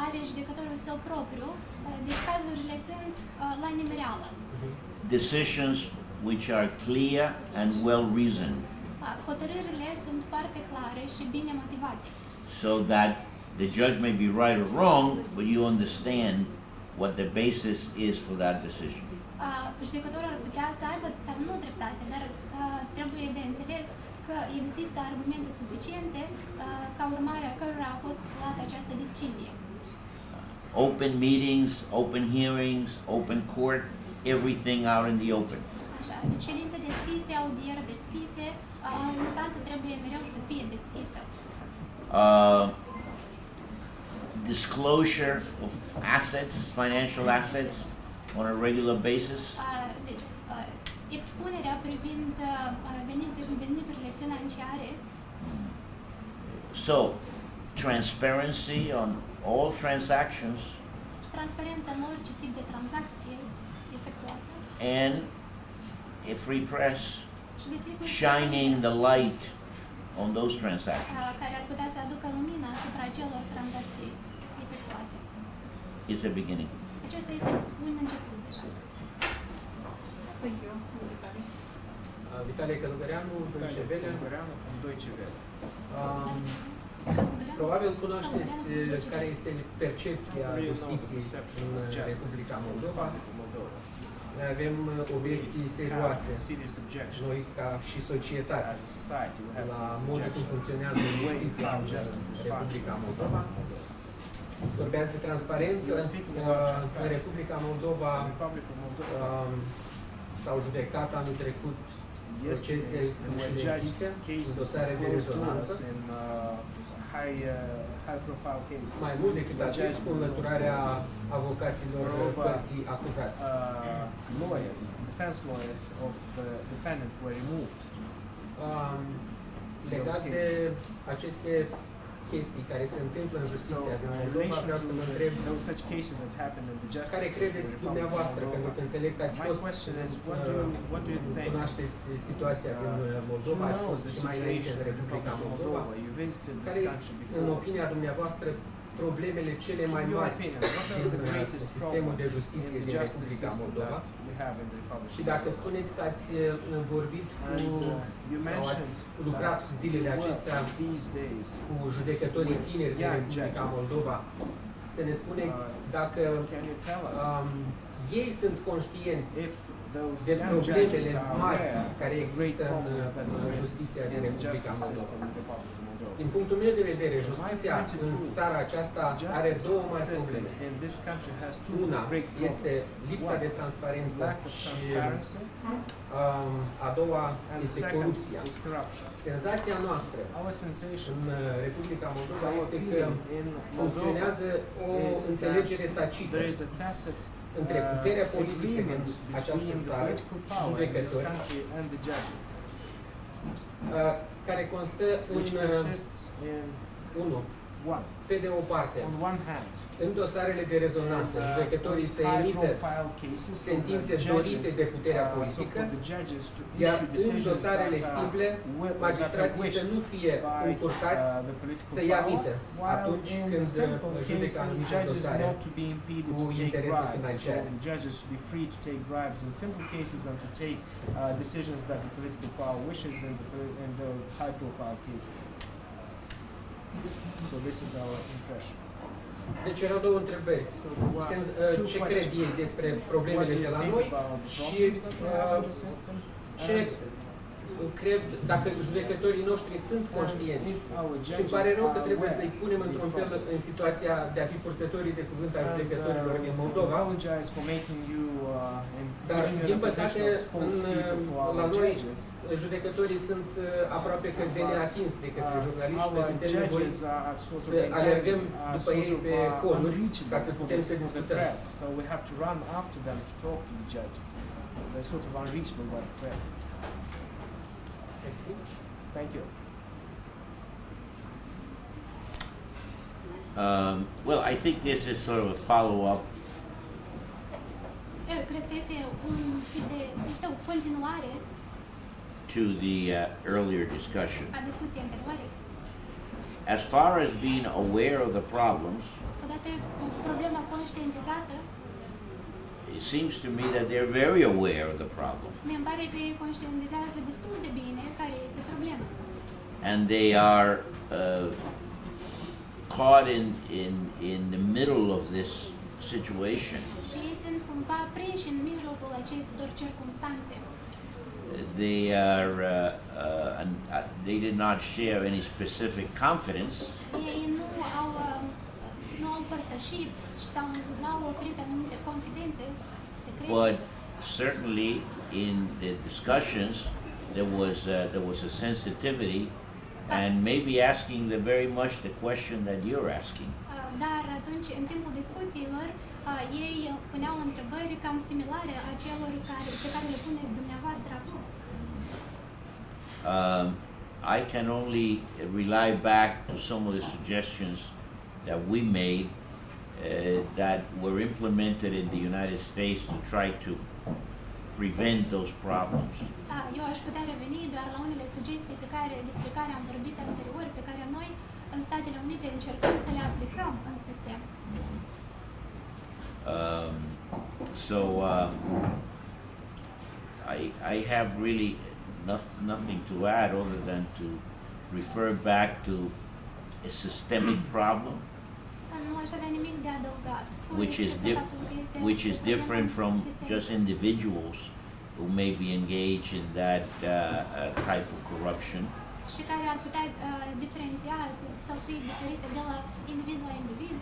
are judecătorul său propriu, deci cazurile sunt la nimereală. Decisions which are clear and well reasoned, Hotărârile sunt foarte clare și bine motivate. so that the judge may be right or wrong, but you understand what the basis is for that decision. Judecătorul ar putea să aibă sau nu dreptate, dar trebuie de înțeles că există argumente suficiente ca urmare a cărora a fost luată această decizie. Open meetings, open hearings, open court, everything out in the open. Așa, deci ședințe deschise, audiere deschise, instanța trebuie mereu să fie deschisă. Disclosure of assets, financial assets, on a regular basis. Deci, expunerea privind veniturile financiare, So, transparency on all transactions și transparența în orice tip de tranzacție efectuată. and a free press Și desigur, shining the light on those transactions. care ar putea să aducă lumina asupra acelor tranzacții efectuate. Is a beginning. Acesta este un început deja. Thank you. Vitalie Călugăreanu, Deutsche Welle. From Deutsche Welle. Probabil cunoașteți care este percepția justiției în Republica Moldova. Noi avem obiecții serioase, noi ca și societate, la modul cum funcționează justiția în Republica Moldova. Vorbeați de transparență. În Republica Moldova s-au judecat anul trecut procese înșelătite, în dosare de rezonanță. Mai mult decât atât, cu înlăturarea avocaților părții acuzate. Defense lawyers of the defendant were removed. Legat de aceste chestii care se întâmplă în justiția din Moldova, vreau să mă întreb care credeți dumneavoastră, pentru că înțeleg că ați fost, cunoașteți situația din Moldova, ați fost și mai înainte în Republica Moldova. Care sunt, în opinia dumneavoastră, problemele cele mai mari din sistemul de justiție din Republica Moldova? Și dacă spuneți că ați vorbit sau ați lucrat zilele acestea cu judecătorii tineri din Republica Moldova, să ne spuneți dacă ei sunt conștienți de problemele mari care există în justiția din Republica Moldova. Din punctul meu de vedere, justiția în țara aceasta are două mari probleme. Una este lipsa de transparență și a doua este corupția. Senzația noastră în Republica Moldova este că funcționează o înțelegere tacită între puterea politică din această țară și judecători, care constă în 1. Pe de o parte, în dosarele de rezonanță, judecătorii să emită sentințe dorite de puterea politică, iar în dosarele simple, magistrații să nu fie încurcați să ia mită atunci când judecă anumite dosare cu interese financiare. So this is our impression. Deci erau două întrebări. Ce cred ei despre problemele de la noi și ce cred dacă judecătorii noștri sunt conștienți. Și îmi pare rău că trebuie să-i punem într-un fel în situația de a fi purtătorii de cuvânt a judecătorilor din Moldova. Dar, din păcate, la noi, judecătorii sunt aproape că de neatins de către jurnaliști și noi suntem nevoiți să alergăm după ei pe coluri ca să putem să discutăm. So we have to run after them to talk to the judges. They're sort of unreachable by the press. Thank you. Well, I think this is sort of a follow-up Cred că este o continuare to the earlier discussion. a discuției anterioare. As far as being aware of the problems, Odată cu problema conștientizată, it seems to me that they're very aware of the problem. mi-mi pare că ei conștientizează destul de bine care este problema. And they are caught in the middle of this situation. Și ei sunt cumva prinși în mijlocul acestor circumstanțe. They did not share any specific confidence. Ei nu au împărtășit sau nu au oferit anumite confidențe secrete. But certainly in the discussions there was a sensitivity and maybe asking very much the question that you're asking. Dar atunci, în timpul discuțiilor, ei puneau întrebări cam similare a celor pe care le puneți dumneavoastră acum. I can only rely back to some of the suggestions that we made that were implemented in the United States to try to prevent those problems. Eu aș putea reveni doar la unele sugestii despre care am vorbit anterior, pe care noi în Statele Unite încercăm să le aplicăm în sistem. I have really nothing to add other than to refer back to a systemic problem, Nu aș avea nimic de adăugat. which is different from just individuals who may be engaged in that type of corruption. Și care ar putea diferenția sau fi diferite de la individ la individ,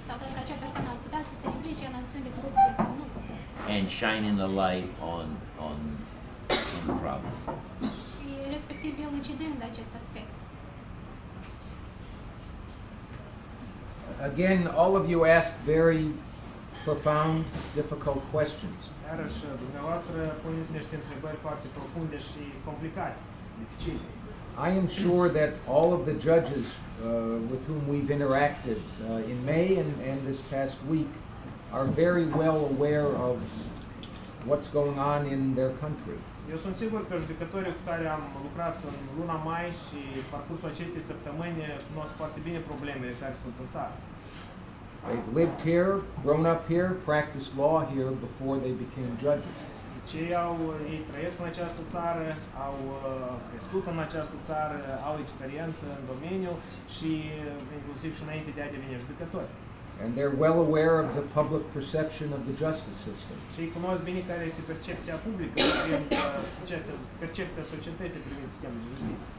sau că acea persoană ar putea să se implice în acțiuni de corupție sau nu. And shining the light on the problem. Și respectiv elucidând acest aspect. Again, all of you ask very profound, difficult questions. Iarăși, dumneavoastră puneți niște întrebări foarte profunde și complicate, dificile. I am sure that all of the judges with whom we've interacted in May and this past week are very well aware of what's going on in their country. Eu sunt sigur că judecătorii cu care am lucrat în luna mai și parcursul acestei săptămâni cunosc foarte bine problemele care sunt în țară. They've lived here, grown up here, practiced law here before they became judges. Ei trăiesc în această țară, au crescut în această țară, au experiență în domeniu și inclusiv și înainte de a deveni judecători. And they're well aware of the public perception of the justice system. Și ei cunosc bine care este percepția publică privind percepția societății privind sistemul de justiție.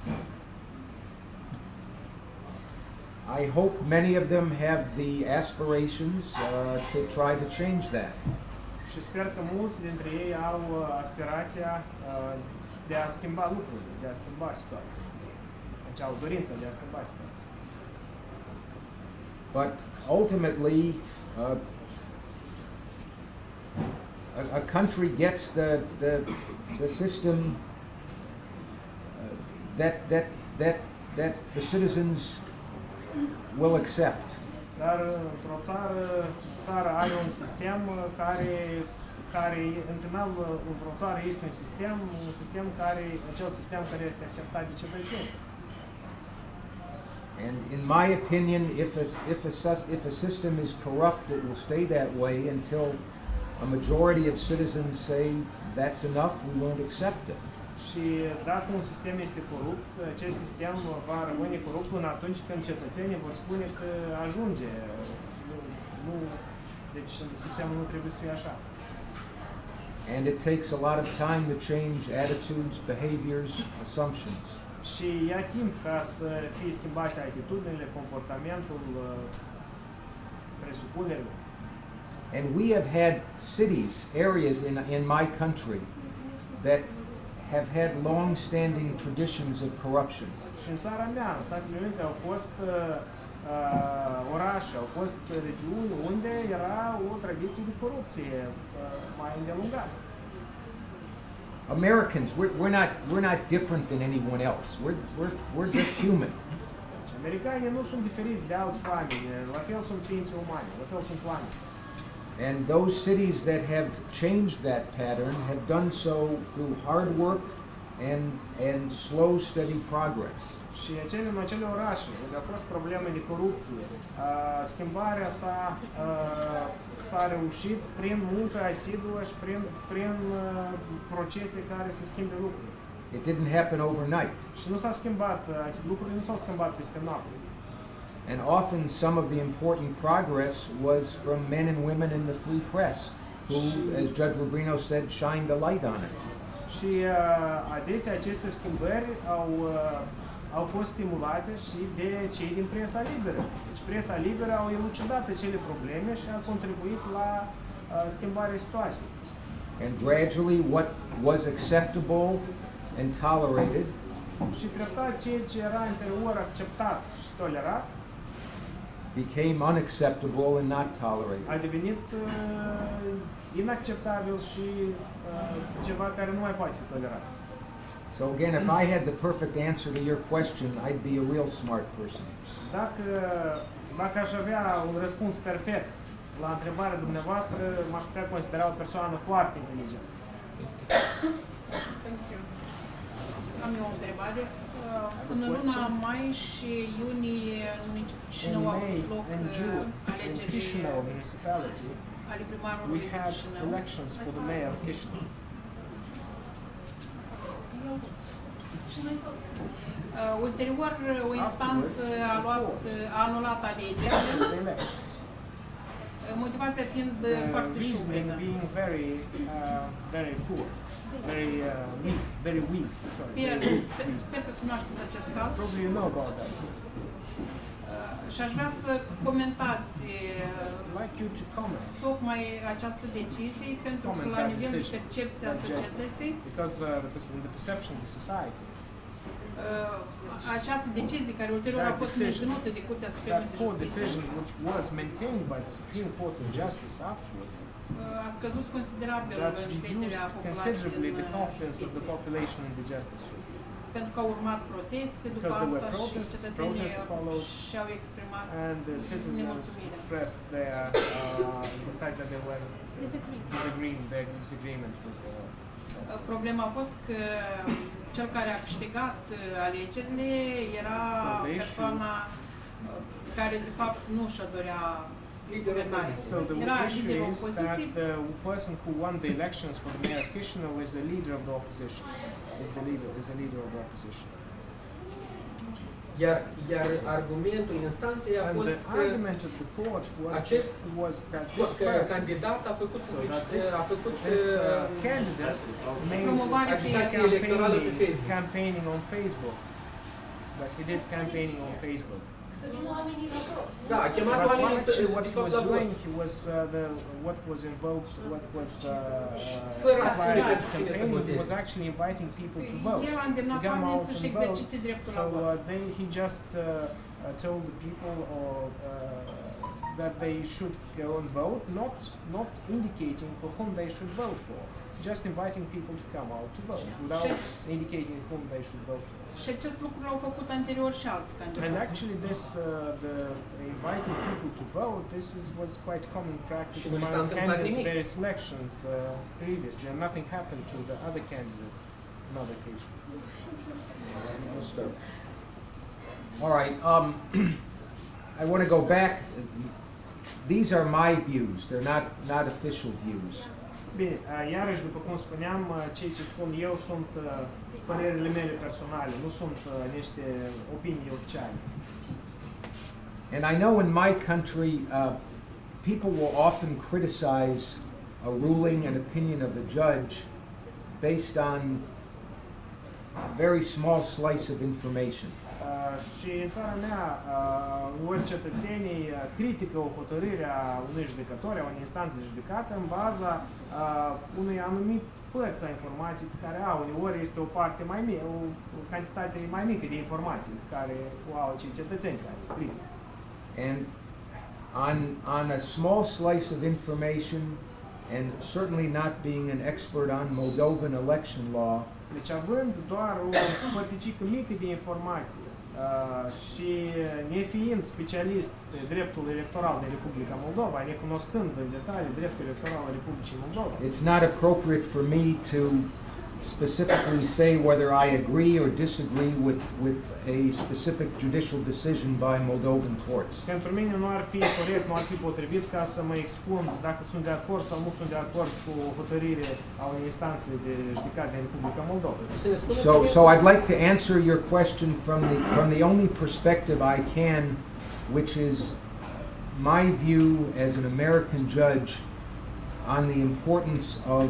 I hope many of them have the aspirations to try to change that. Și sper că mulți dintre ei au aspirația de a schimba lucrurile, de a schimba situația. Deci au dorința de a schimba situația. But ultimately, a country gets the system that the citizens will accept. Dar într-o țară are un sistem care în final, într-o țară este un sistem care, acel sistem care este acceptat de cetățeni. And in my opinion, if a system is corrupt, it will stay that way until a majority of citizens say that's enough, we won't accept it. Și dacă un sistem este corupt, acest sistem va rămâne corupt până atunci când cetățenii vor spune că ajunge. Deci sistemul nu trebuie să fie așa. And it takes a lot of time to change attitudes, behaviors, assumptions. Și ia timp ca să fie schimbate atitudinile, comportamentul, presupunerile. And we have had cities, areas in my country that have had long-standing traditions of corruption. Și în țara mea, în Statele Unite, au fost orașe, au fost regiuni unde era o tradiție de corupție mai îndelungată. Americans, we're not different than anyone else. We're just human. Americanii nu sunt diferiți de alți oameni, la fel sunt ființe umane, la fel sunt oameni. And those cities that have changed that pattern have done so through hard work and slow, steady progress. Și în acele orașe unde au fost probleme de corupție, schimbarea s-a reușit prin muncă asiduă și prin procese care să schimbe lucrurile. It didn't happen overnight. Și nu s-a schimbat, lucrurile nu s-au schimbat peste noapte. And often some of the important progress was from men and women in the free press, who, as Judge Rubino said, shined a light on it. Și adesea aceste schimbări au fost stimulate și de cei din presa liberă. Deci presa liberă au elucidat acele probleme și a contribuit la schimbarea situației. And gradually what was acceptable and tolerated Și treptat ceea ce era anterior acceptat și tolerat became unacceptable and not tolerated. a devenit inacceptabil și ceva care nu mai poate fi tolerat. So again, if I had the perfect answer to your question, I'd be a real smart person. Dacă aș avea un răspuns perfect la întrebarea dumneavoastră, m-aș putea considera o persoană foarte inteligentă. Thank you. Am eu o întrebare. În luna mai și iunie în Chișinău au avut loc alegerile ale primarului We had Chișinău. elections for the mayor of Chișinău. Ulterior, o instanță a anulat alegerile, motivația fiind foarte Reasoning șubreză. being very poor, very weak. Sper că cunoașteți acest caz. Probably you know about that case. Și aș vrea să comentați I'd like you to comment tocmai această decizie, pentru că la nivel de percepția societății, because in the perception of the society, această decizie care ulterior a fost menținută de Curtea Supremă that de court Justiție decision, which was maintained by the Supreme Court of Justice afterwards, a scăzut considerabil that încrederea reduced populației considerably the în confidence of the justiție. population in the justice system. Pentru că au urmat proteste după Because there were asta și protests cetățenii followed, și-au exprimat and the citizens nemulțumirea. expressed the fact that they were their disagreement with Problema a fost că cel care a câștigat alegerile era persoana care de fapt nu și-a dorea guvernarea. So the Era issue liderul is that opoziției. the person who won the elections for the mayor of Chișinău is the leader of the opposition. Is the leader of the opposition. Iar argumentul instanței a And fost the că argument of the court acest was that this că person, candidat a făcut this candidate made Promovare pe agitație electorală pe Facebook. campaigning on Facebook. That he did campaigning on Facebook. Să vină oamenii la vot. Da, a chemat But oamenii să actually what de he fapt was la vot. doing, he was what was invoked, what was Fără a inspired spune his cine să campaign, he voteze. was actually inviting people to vote, El a to îndemnat come oamenii out să-și and vote. exercite dreptul So la vot. then he just told the people that they should go and vote, not indicating for whom they should vote for, just inviting people to come out to vote without indicating whom they should vote for. Și acest lucru l-au făcut anterior și alți And candidați. actually, this the inviting people to vote. Was quite common practice Și nu li s-a among întâmplat candidates nimic. various elections previously, and nothing happened to the other candidates in other occasions. All right, I want to go back. These are my views. They're not official views. Bine, iarăși, după cum spuneam, ceea ce spun eu sunt părerile mele personale, nu sunt niște opinii oficiale. And I know in my country, people will often criticize a ruling, an opinion of a judge based on a very small slice of information. Și în țara mea, ori cetățenii critică o hotărâre a unui judecător, a unei instanțe de judecată, în baza unui anumit părți a informației pe care au. Uneori este o parte mai mică, o cantitate mai mică de informații pe care o au cei cetățeni care critică. And on a small slice of information, and certainly not being an expert on Moldovan election law, Deci având doar o părticică mică de informație și nefiind specialist pe dreptul electoral din Republica Moldova, necunoscând în detalii dreptul electoral al Republicii Moldova, it's not appropriate for me to specifically say whether I agree or disagree with a specific judicial decision by Moldovan courts. pentru mine nu ar fi corect, nu ar fi potrivit ca să mă expun dacă sunt de acord sau nu sunt de acord cu o hotărâre a unei instanțe de judecată din Republica Moldova. So I'd like to answer your question from the only perspective I can, which is my view as an American judge on the importance of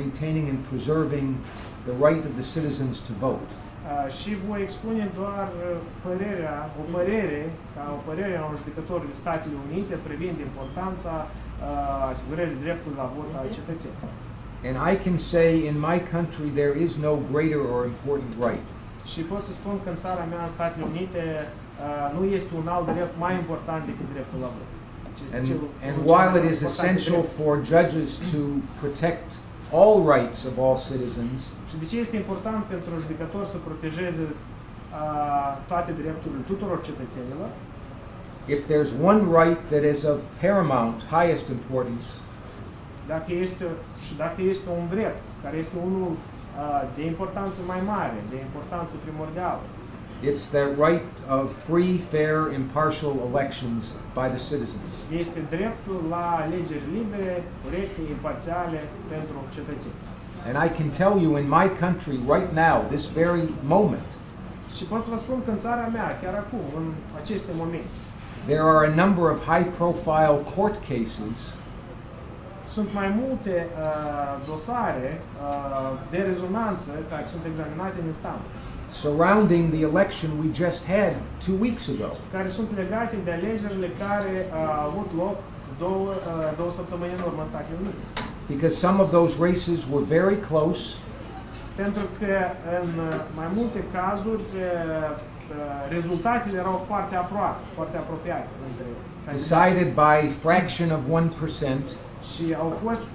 maintaining and preserving the right of the citizens to vote. Și voi expune doar o părere a un judecător din Statele Unite privind importanța asigurării dreptului la vot al cetățenilor. And I can say in my country there is no greater or important right. Și pot să spun că în țara mea, în Statele Unite, nu este un alt drept mai important decât dreptul la vot. And while it is essential for judges to protect all rights of all citizens, și de ce este important pentru judecător să protejeze toate drepturile tuturor cetățenilor? if there's one right that is of paramount, highest importance, Dacă este un drept care este unul de importanță mai mare, de importanță primordială, it's the right of free, fair, impartial elections by the citizens. este dreptul la alegeri libere, corecte, imparțiale pentru cetățeni. And I can tell you in my country right now, this very moment, Și pot să vă spun că în țara mea, chiar acum, în aceste momente, there are a number of high-profile court cases sunt mai multe dosare de rezonanță care sunt examinate în instanță, surrounding the election we just had 2 weeks ago. care sunt legate de alegerile care au avut loc două săptămâni în urmă în Statele Unite. Because some of those races were very close, Pentru că în mai multe cazuri rezultatele erau foarte aproape, foarte apropiate între candidați. decided by fraction of 1%, Și au fost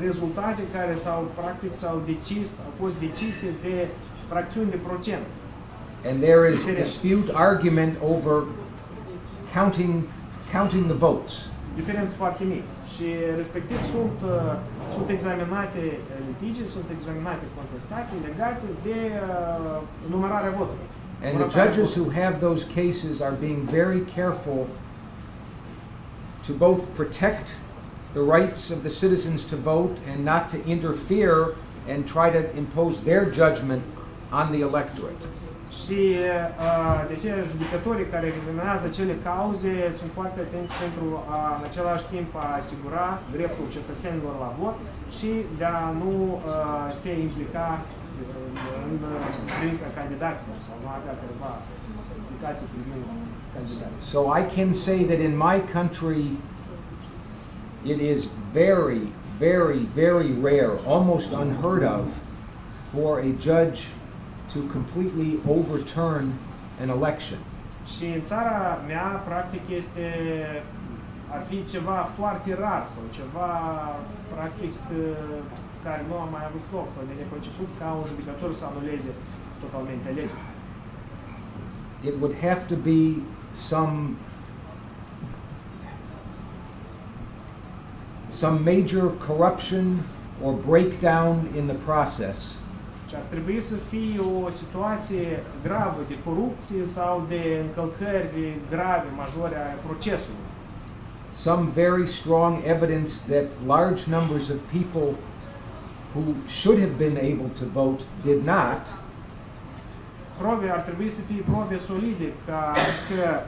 rezultate care au fost decise de fracțiuni de procent. and there is dispute, argument over counting the votes. Diferențe foarte mici. Și respectiv sunt examinate litigi, sunt examinate contestații legate de numărarea voturilor. And the judges who have those cases are being very careful to both protect the rights of the citizens to vote and not to interfere and try to impose their judgment on the electorate. Și de ce judecătorii care examinează acele cauze sunt foarte atenți pentru a, în același timp, a asigura dreptul cetățenilor la vot și de a nu se implica în privința candidaților sau nu avea câteva implicații privind candidații. So I can say that in my country it is very, very, very rare, almost unheard of, for a judge to completely overturn an election. Și în țara mea, practic, ar fi ceva foarte rar sau ceva, practic, care nu a mai avut loc sau de neconceput ca un judecător să anuleze totalmente legea. It would have to be some major corruption or breakdown in the process. Și ar trebui să fie o situație gravă de corupție sau de încălcări grave, majore a procesului. Some very strong evidence that large numbers of people who should have been able to vote did not. Probe ar trebui să fie probe solide că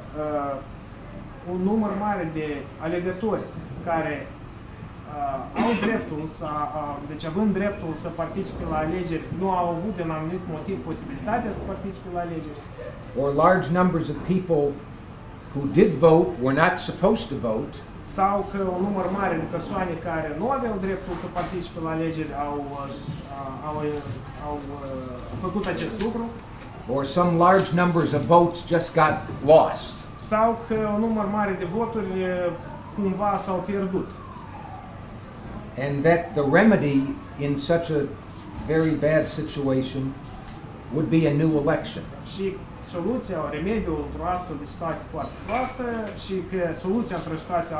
un număr mare de alegători care au dreptul deci având dreptul să participe la alegeri, nu au avut de un anumit motiv posibilitatea să participe la alegeri. Or large numbers of people who did vote were not supposed to vote. Sau că un număr mare de persoane care nu aveau dreptul să participe la alegeri au făcut acest lucru. Or some large numbers of votes just got lost. Sau că un număr mare de voturi cumva s-au pierdut. And that the remedy in such a very bad situation would be a new election. Și soluția, remediul într-o astfel de situație foarte proastă și că soluția într-o situație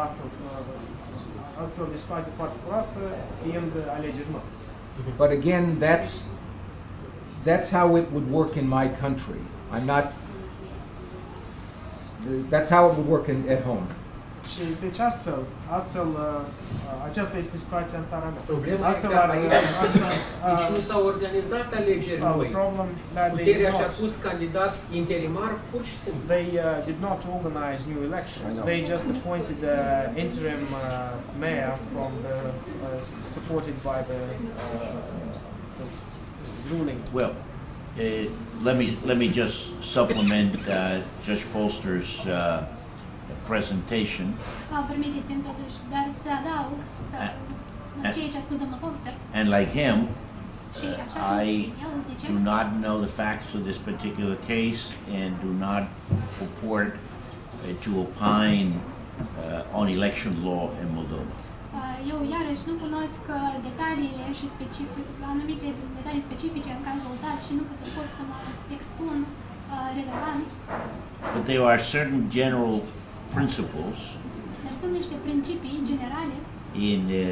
astfel de situație foarte proastă fiind alegeri noi. But again, that's how it would work in my country. That's how it would work at home. Și deci aceasta este situația în țara mea. Problema este că aici nu s-au organizat alegeri noi. Puterea și-a pus candidat interimar pur și simplu. They did not organize new elections. They just appointed the interim mayor from the supported by the ruling. Well, let me just supplement Judge Polster's presentation. Permiteți-mi totuși doar să adaug la ceea ce a spus domnul Polster. And like him, Și așa cum și el zice, do not know the facts of this particular case and do not purport to opine on election law in Moldova. eu iarăși nu cunosc detaliile și anumite detalii specifice în cazul dat și nu pot să mă expun relevant. But there are certain general principles Dar sunt niște principii generale in a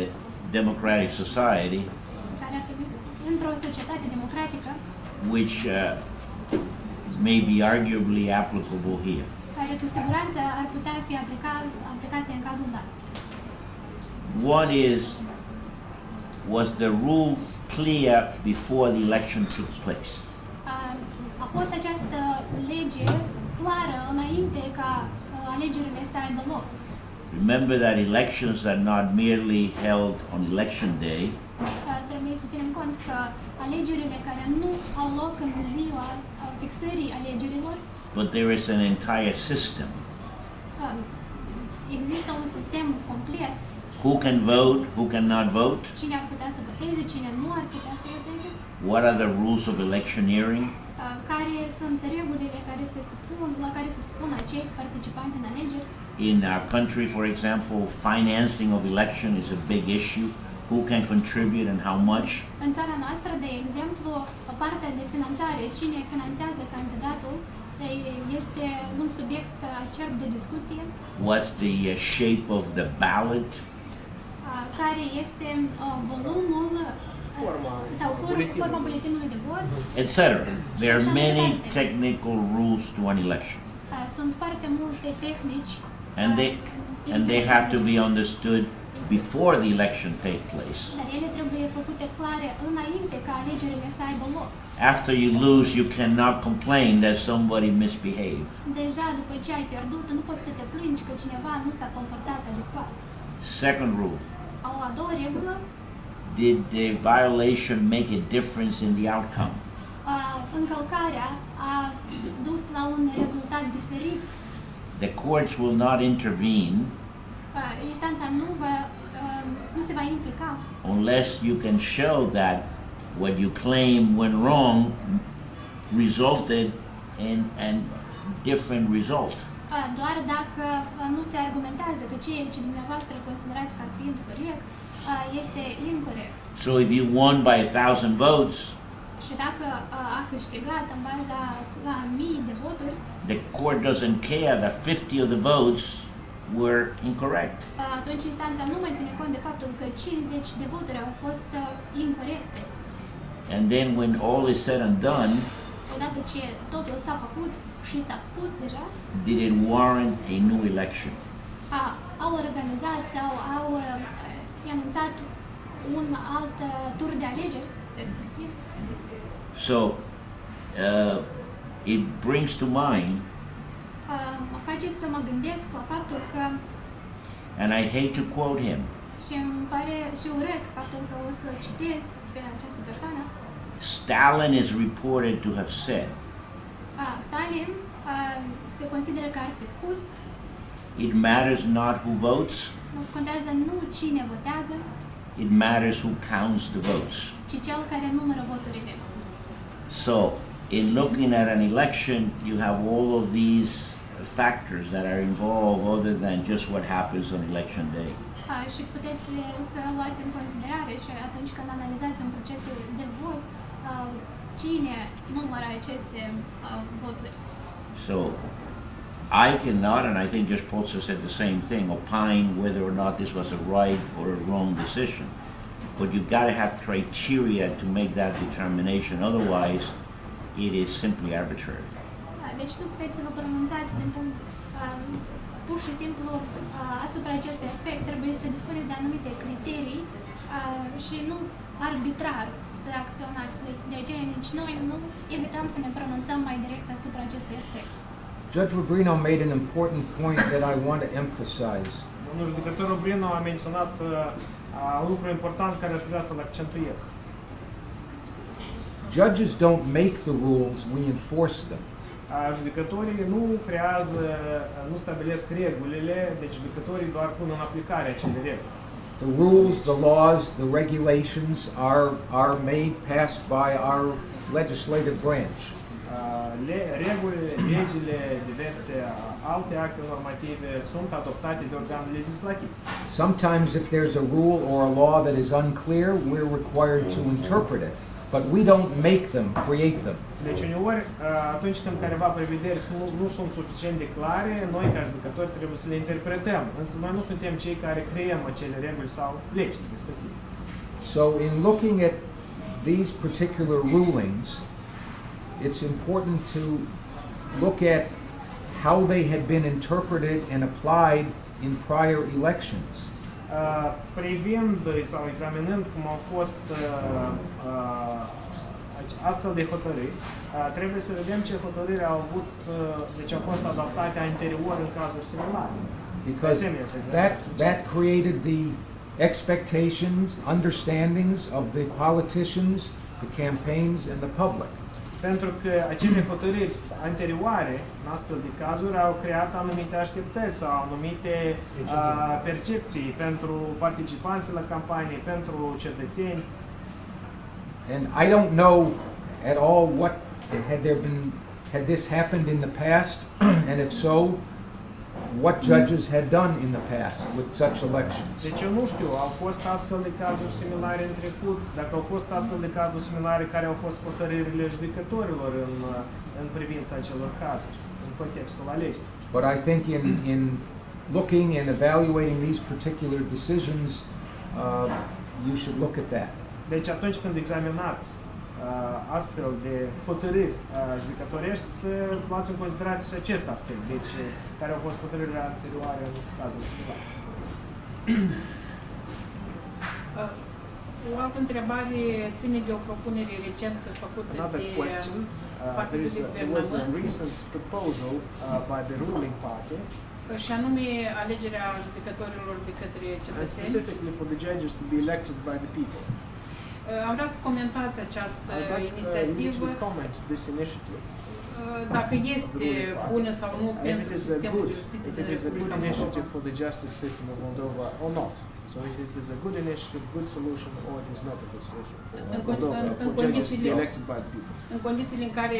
democratic society care ar trebui într-o societate democratică which may be arguably applicable here. care cu siguranță ar putea fi aplicate în cazul dat. One is, was the rule clear before the election took place? A fost această lege clară înainte ca alegerile să aibă loc. Remember that elections are not merely held on election day, Trebuie să ținem cont că alegerile care nu au loc în ziua fixării alegerilor, but there is an entire system. există un sistem complet. Who can vote, who cannot vote, Cine ar putea să voteze, cine nu ar putea să voteze, what are the rules of electioneering, care sunt regulile la care se supun acei participanți în alegeri. In our country, for example, financing of election is a big issue. Who can contribute and how much? În țara noastră, de exemplu, partea de finanțare, cine finanțează candidatul, este un subiect acerb de discuție. What's the shape of the ballot? Care este volumul sau forma buletinului de vot, Etc. There are many technical rules to an election, sunt foarte multe tehnici and they have to be understood before the election take place. Dar ele trebuie făcute clare înainte ca alegerile să aibă loc. After you lose, you cannot complain that somebody misbehaved. Deja după ce ai pierdut, nu poți să te plângi că cineva nu s-a comportat adecvat. Second rule, A doua regulă, did the violation make a difference in the outcome? încălcarea a dus la un rezultat diferit. The courts will not intervene Instanța nu se va implica unless you can show that what you claim went wrong resulted in a different result. doar dacă nu se argumentează că ceea ce dumneavoastră considerați ca fiind corect este incorect. So if you won by 1,000 votes, Și dacă a câștigat în baza a mii de voturi, the court doesn't care that 50 of the votes were incorrect. atunci instanța nu mai ține cont de faptul că 50 de voturi au fost incorecte. And then when all is said and done, Odată ce totul s-a făcut și s-a spus deja, did it warrant a new election? au organizat sau au anunțat un alt tur de alegeri, respectiv. So it brings to mind, Mă face să mă gândesc la faptul că, and I hate to quote him, și îmi pare și urăsc faptul că o să citez pe această persoană, Stalin is reported to have said, Stalin se consideră că ar fi spus, it matters not who votes, nu contează nu cine votează, it matters who counts the votes. ci cel care numără voturile. So, in looking at an election, you have all of these factors that are involved other than just what happens on election day. Și puteți să luați în considerare și atunci când analizați un proces de vot, cine numără aceste voturi. So, I cannot, and I think Judge Polster said the same thing, opine whether or not this was a right or a wrong decision. But you've got to have criteria to make that determination. Otherwise, it is simply arbitrary. Deci nu puteți să vă pronunțați din punct pur și simplu asupra acestui aspect. Trebuie să dispuneți de anumite criterii și nu arbitrar să acționați. De aceea nici noi nu evităm să ne pronunțăm mai direct asupra acestui aspect. Judge Rubino made an important point that I want to emphasize. Domnul judecător Rubino a menționat un lucru important care aș vrea să-l accentuez. Judges don't make the rules, we enforce them. Judecătorii nu creează, nu stabilesc regulile, deci judecătorii doar pun în aplicare acele reguli. The rules, the laws, the regulations are made, passed by our legislative branch. Regulile, legile, diverse alte acte normative sunt adoptate de organul legislativ. Sometimes if there's a rule or a law that is unclear, we're required to interpret it. But we don't make them, create them. Deci uneori, atunci când careva prevederi nu sunt suficient de clare, noi ca judecători trebuie să le interpretăm. Însă noi nu suntem cei care creăm acele reguli sau legi respective. So in looking at these particular rulings, it's important to look at how they had been interpreted and applied in prior elections. Privind sau examinând cum au fost astfel de hotărâri, trebuie să vedem ce hotărâri au avut, deci au fost adaptate anterior în cazuri similare. Because that created the expectations, understandings of the politicians, the campaigns, and the public. Pentru că acele hotărâri anterioare, în astfel de cazuri, au creat anumite așteptări sau anumite percepții pentru participanții la campanie, pentru cetățeni. And I don't know at all what had this happened in the past, and if so, what judges had done in the past with such elections. Deci eu nu știu, au fost astfel de cazuri similare în trecut, dacă au fost astfel de cazuri similare, care au fost hotărârile judecătorilor în privința acelor cazuri, în contextul alegerii. But I think in looking and evaluating these particular decisions, you should look at that. Deci atunci când examinați astfel de hotărâri judecătorești, să luați în considerație și acest aspect, deci care au fost hotărârile anterioare în cazul similare. O altă întrebare ține de o propunere recent făcută Another de question, Partidul de there was a Guvernământ, recent proposal by the ruling party, și anume alegerea judecătorilor de către and cetățeni. specifically for the judges to be elected by the people. Am vrea să comentați această I'd like you inițiativă, to comment this initiative. dacă este bună sau nu If pentru it is a sistemul good, de justiție if din it is a good Republica initiative Moldova. for the justice system of Moldova or not. So if it is a good initiative, good solution, or it is not a good solution În for Moldova, for judges to be elected by the people. În condițiile în care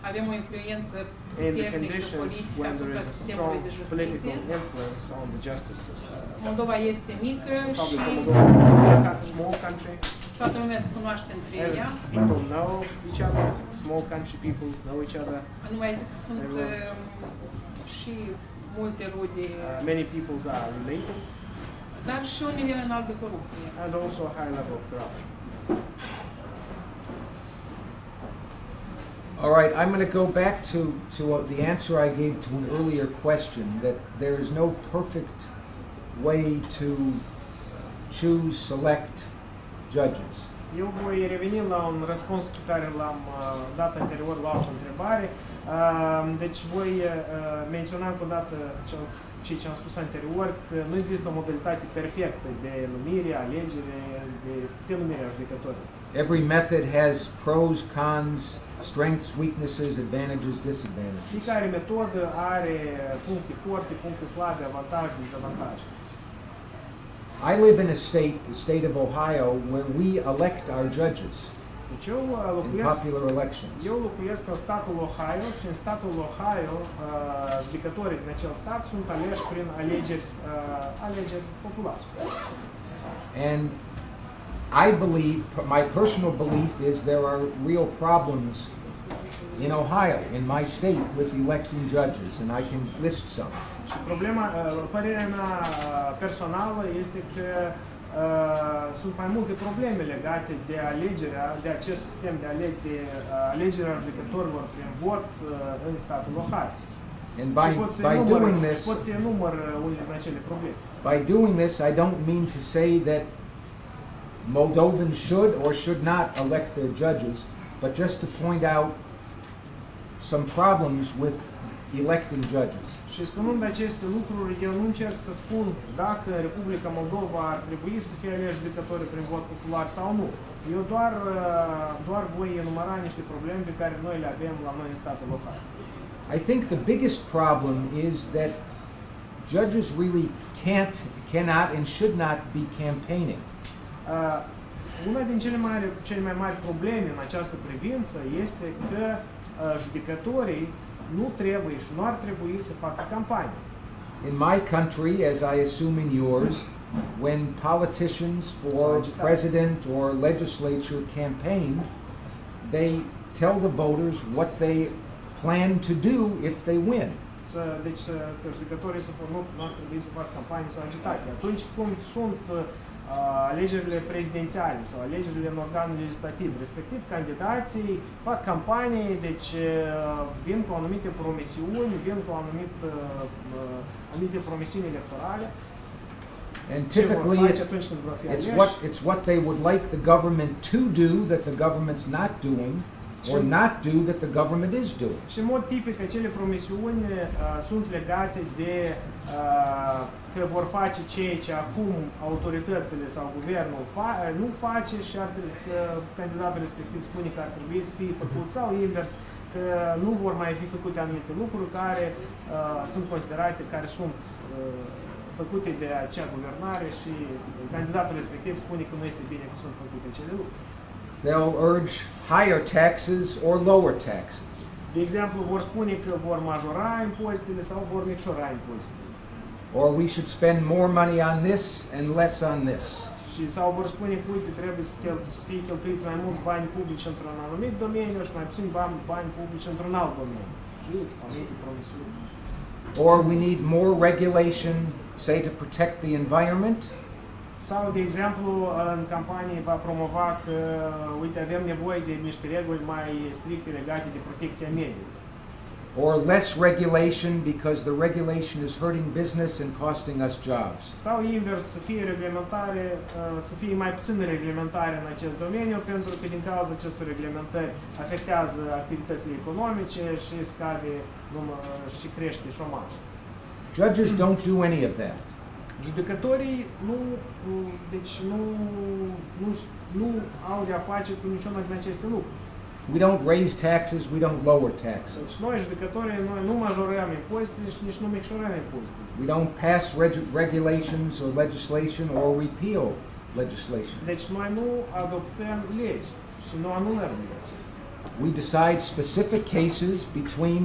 avem o influență In the puternică conditions politică when there asupra is a sistemului strong de political justiție, influence on the justice system. Moldova este mică și Republic of Moldova is a small country. toată lumea se cunoaște între ea. People know each other. Small country people know each other. Nu mai zic că sunt și multe rude, Many peoples are related, dar și un nivel înalt de corupție. and also a high level of corruption. All right, I'm going to go back to the answer I gave to an earlier question, that there is no perfect way to choose, select judges. Eu voi reveni la un răspuns pe care l-am dat anterior la o altă întrebare. Deci voi menționa încă o dată ceea ce am spus anterior, că nu există o modalitate perfectă de numire, alegere, de denumire a judecătorilor. Every method has pros, cons, strengths, weaknesses, advantages, disadvantages. Fiecare metodă are puncte forte, puncte slabe, avantaje, dezavantaje. I live in a state, the state of Ohio, where we elect our judges Deci eu in locuiesc popular elections. Eu locuiesc în statul Ohio și în statul Ohio judecătorii din acel stat sunt aleși prin alegeri populare. And I believe, my personal belief is there are real problems in Ohio, in my state, with electing judges, and I can list some. Și părerea mea personală este că sunt mai multe probleme legate de acest sistem de alegerea judecătorilor prin vot în statul Ohio. And by doing this, pot să enumăr unele din acele probleme. by doing this, I don't mean to say that Moldovans should or should not elect their judges, but just to point out some problems with electing judges. Și spunând aceste lucruri, eu nu încerc să spun dacă Republica Moldova ar trebui să fie aleși judecători prin vot popular sau nu. Eu doar voi enumera niște probleme pe care noi le avem la noi în statul local. I think the biggest problem is that judges really cannot and should not be campaigning. Una din cele mai mari probleme în această privință este că judecătorii nu trebuie și nu ar trebui să facă campanie. In my country, as I assume in yours, when politicians for president or legislature campaign, they tell the voters what they plan to do if they win. Deci că judecătorii nu ar trebui să facă campanie sau agitație. Atunci când sunt alegerile prezidențiale sau alegerile în organul legislativ, respectiv candidații fac campanie, deci vin cu anumite promisiuni, vin cu anumite promisiuni electorale. And typically it's what they would like the government to do that the government's not doing, or not do that the government is doing. Și în mod tipic acele promisiuni sunt legate de că vor face ceea ce acum autoritățile sau guvernul nu face și candidatul respectiv spune că ar trebui să fie făcut, sau invers, că nu vor mai fi făcute anumite lucruri care sunt considerate, care sunt făcute de acea guvernare și candidatul respectiv spune că nu este bine că sunt făcute acele lucruri. They'll urge higher taxes or lower taxes. De exemplu, vor spune că vor majora impozitele sau vor micșora impozitele. Or we should spend more money on this and less on this. Sau vor spune că, uite, trebuie să fie cheltuiți mai mulți bani publici într-un anumit domeniu și mai puțin bani publici într-un alt domeniu. Și anumite promisiuni. Or we need more regulation, say to protect the environment. Sau, de exemplu, în campanie va promova că, uite, avem nevoie de niște reguli mai stricte legate de protecția mediului. or less regulation because the regulation is hurting business and costing us jobs. Sau invers, să fie reglementare, să fie mai puțină reglementare în acest domeniu, pentru că din cauza acestor reglementări afectează activitățile economice și scade și crește șomajul. Judges don't do any of that. Judecătorii nu au de-a face cu niciunul din aceste lucruri. We don't raise taxes, we don't lower taxes. Deci noi, judecătorii, nu majorăm impozite și nici nu micșorăm impozite. We don't pass regulations or legislation or repeal legislation. Deci noi nu adoptăm legi și nu anulăm legi. We decide specific cases between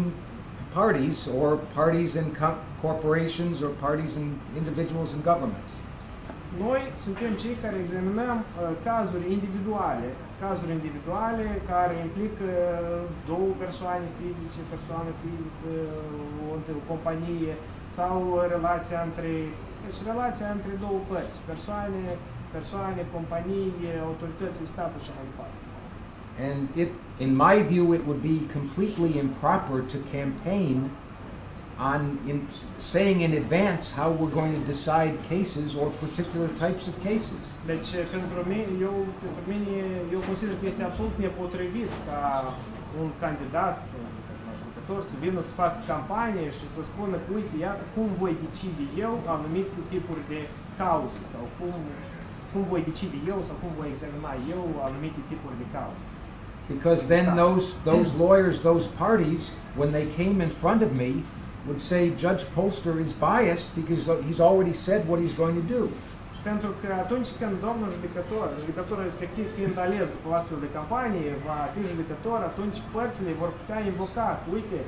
parties or parties in corporations or parties in individuals in governments. Noi suntem cei care examinăm cazuri individuale care implică două persoane fizice, o companie sau relația între două părți, persoane, companii, autorități, statul și mai departe. And in my view, it would be completely improper to campaign on saying in advance how we're going to decide cases or particular types of cases. Deci, pentru mine, eu consider că este absolut nepotrivit ca un candidat la judecător să vină să facă campanie și să spună că, uite, iată cum voi decide eu anumite tipuri de cauze sau cum voi decide eu sau cum voi examina eu anumite tipuri de cauze. Because then those lawyers, those parties, when they came in front of me, would say Judge Polster is biased because he's already said what he's going to do. Și pentru că atunci când domnul judecătorul respectiv fiind ales după o astfel de campanie, va fi judecător, atunci părțile vor putea invoca, uite,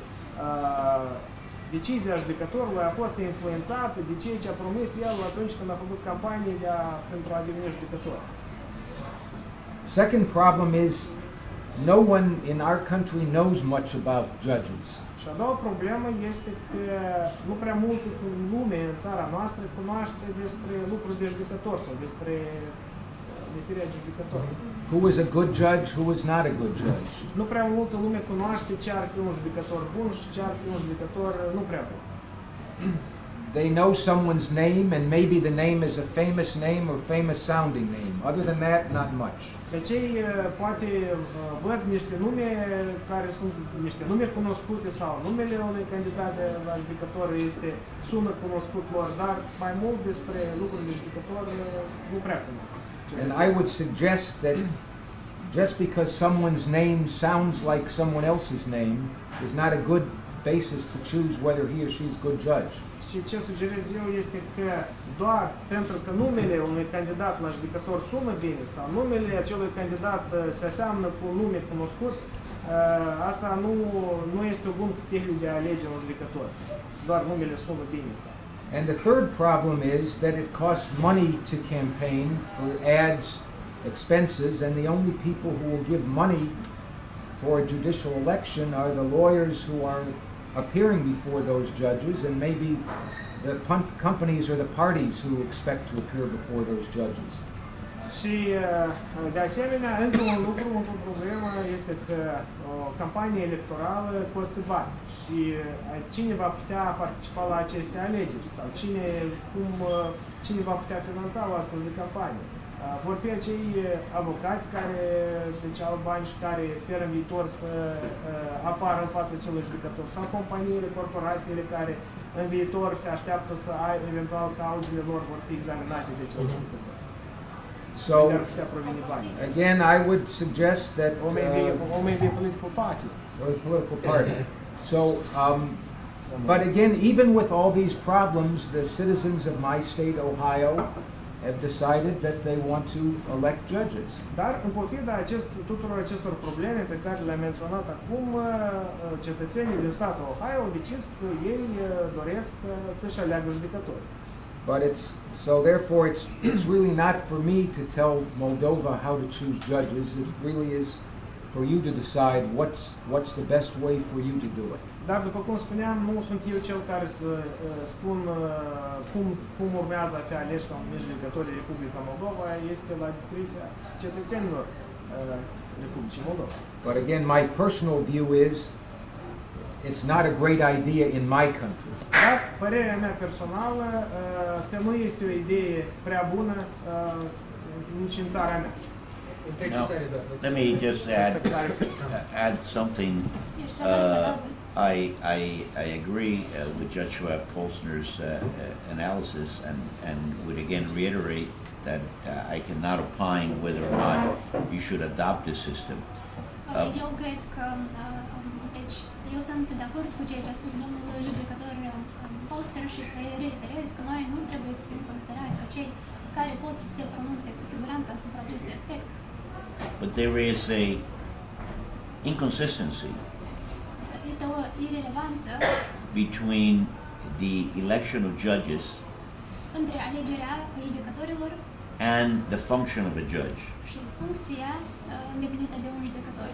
decizia judecătorului a fost influențată de ceea ce a promis el atunci când a făcut campanie pentru a deveni judecător. Second problem is no one in our country knows much about judges. Și a doua problemă este că nu prea multe lume în țara noastră cunoaște despre lucruri de judecător sau despre meseria de judecător. Who is a good judge, who is not a good judge. Nu prea multă lume cunoaște ce ar fi un judecător bun și ce ar fi un judecător nu prea bun. They know someone's name and maybe the name is a famous name or famous sounding name. Other than that, not much. Deci ei poate văd niște nume care sunt niște nume cunoscute sau numele unui candidat la judecător sună cunoscut lor, dar mai mult despre lucruri de judecător nu prea cunosc. And I would suggest that just because someone's name sounds like someone else's name is not a good basis to choose whether he or she is a good judge. Și ce sugerez eu este că doar pentru că numele unui candidat la judecător sună bine sau numele acelui candidat se aseamnă cu un nume cunoscut, asta nu este un bun criteriu de a alege un judecător. Doar numele sună bine. And the third problem is that it costs money to campaign for ads, expenses, and the only people who will give money for a judicial election are the lawyers who are appearing before those judges and maybe the companies or the parties who expect to appear before those judges. Și de asemenea, încă o problemă este că o campanie electorală costă bani și cine va putea participa la aceste alegeri sau cine va putea finanța o astfel de campanie. Vor fi acei avocați care au bani și care speră în viitor să apară în fața celor judecători sau companiile, corporațiile care în viitor se așteaptă să eventual cauzele lor vor fi examinate de celor judecători. So, again, I would suggest that or maybe a political party. Or a political party. So, but again, even with all these problems, the citizens of my state, Ohio, have decided that they want to elect judges. Dar în pofida tuturor acestor probleme pe care le-am menționat acum, cetățenii din statul Ohio au decis că ei doresc să-și aleagă judecători. But therefore it's really not for me to tell Moldova how to choose judges. It really is for you to decide what's the best way for you to do it. Dar după cum spuneam, nu sunt eu cel care să spun cum urmează a fi aleși sau numiți judecătorii Republica Moldova, este la discreția cetățenilor Republicii Moldova. But again, my personal view is it's not a great idea in my country. Dar părerea mea personală că nu este o idee prea bună nici în țara mea. Now, let me just add something. I agree with Judge Polsner's analysis and would again reiterate that I cannot opine whether or not you should adopt this system. Eu cred că, deci, eu sunt de acord cu ceea ce a spus domnul judecător Polster și să reiterez că noi nu trebuie să fim considerați ca cei care pot să se pronunțe cu siguranță asupra acestui aspect. But there is a inconsistency Este o irelevanță between the election of judges între alegerea judecătorilor and the function of a judge. și funcția îndeplinită de un judecător.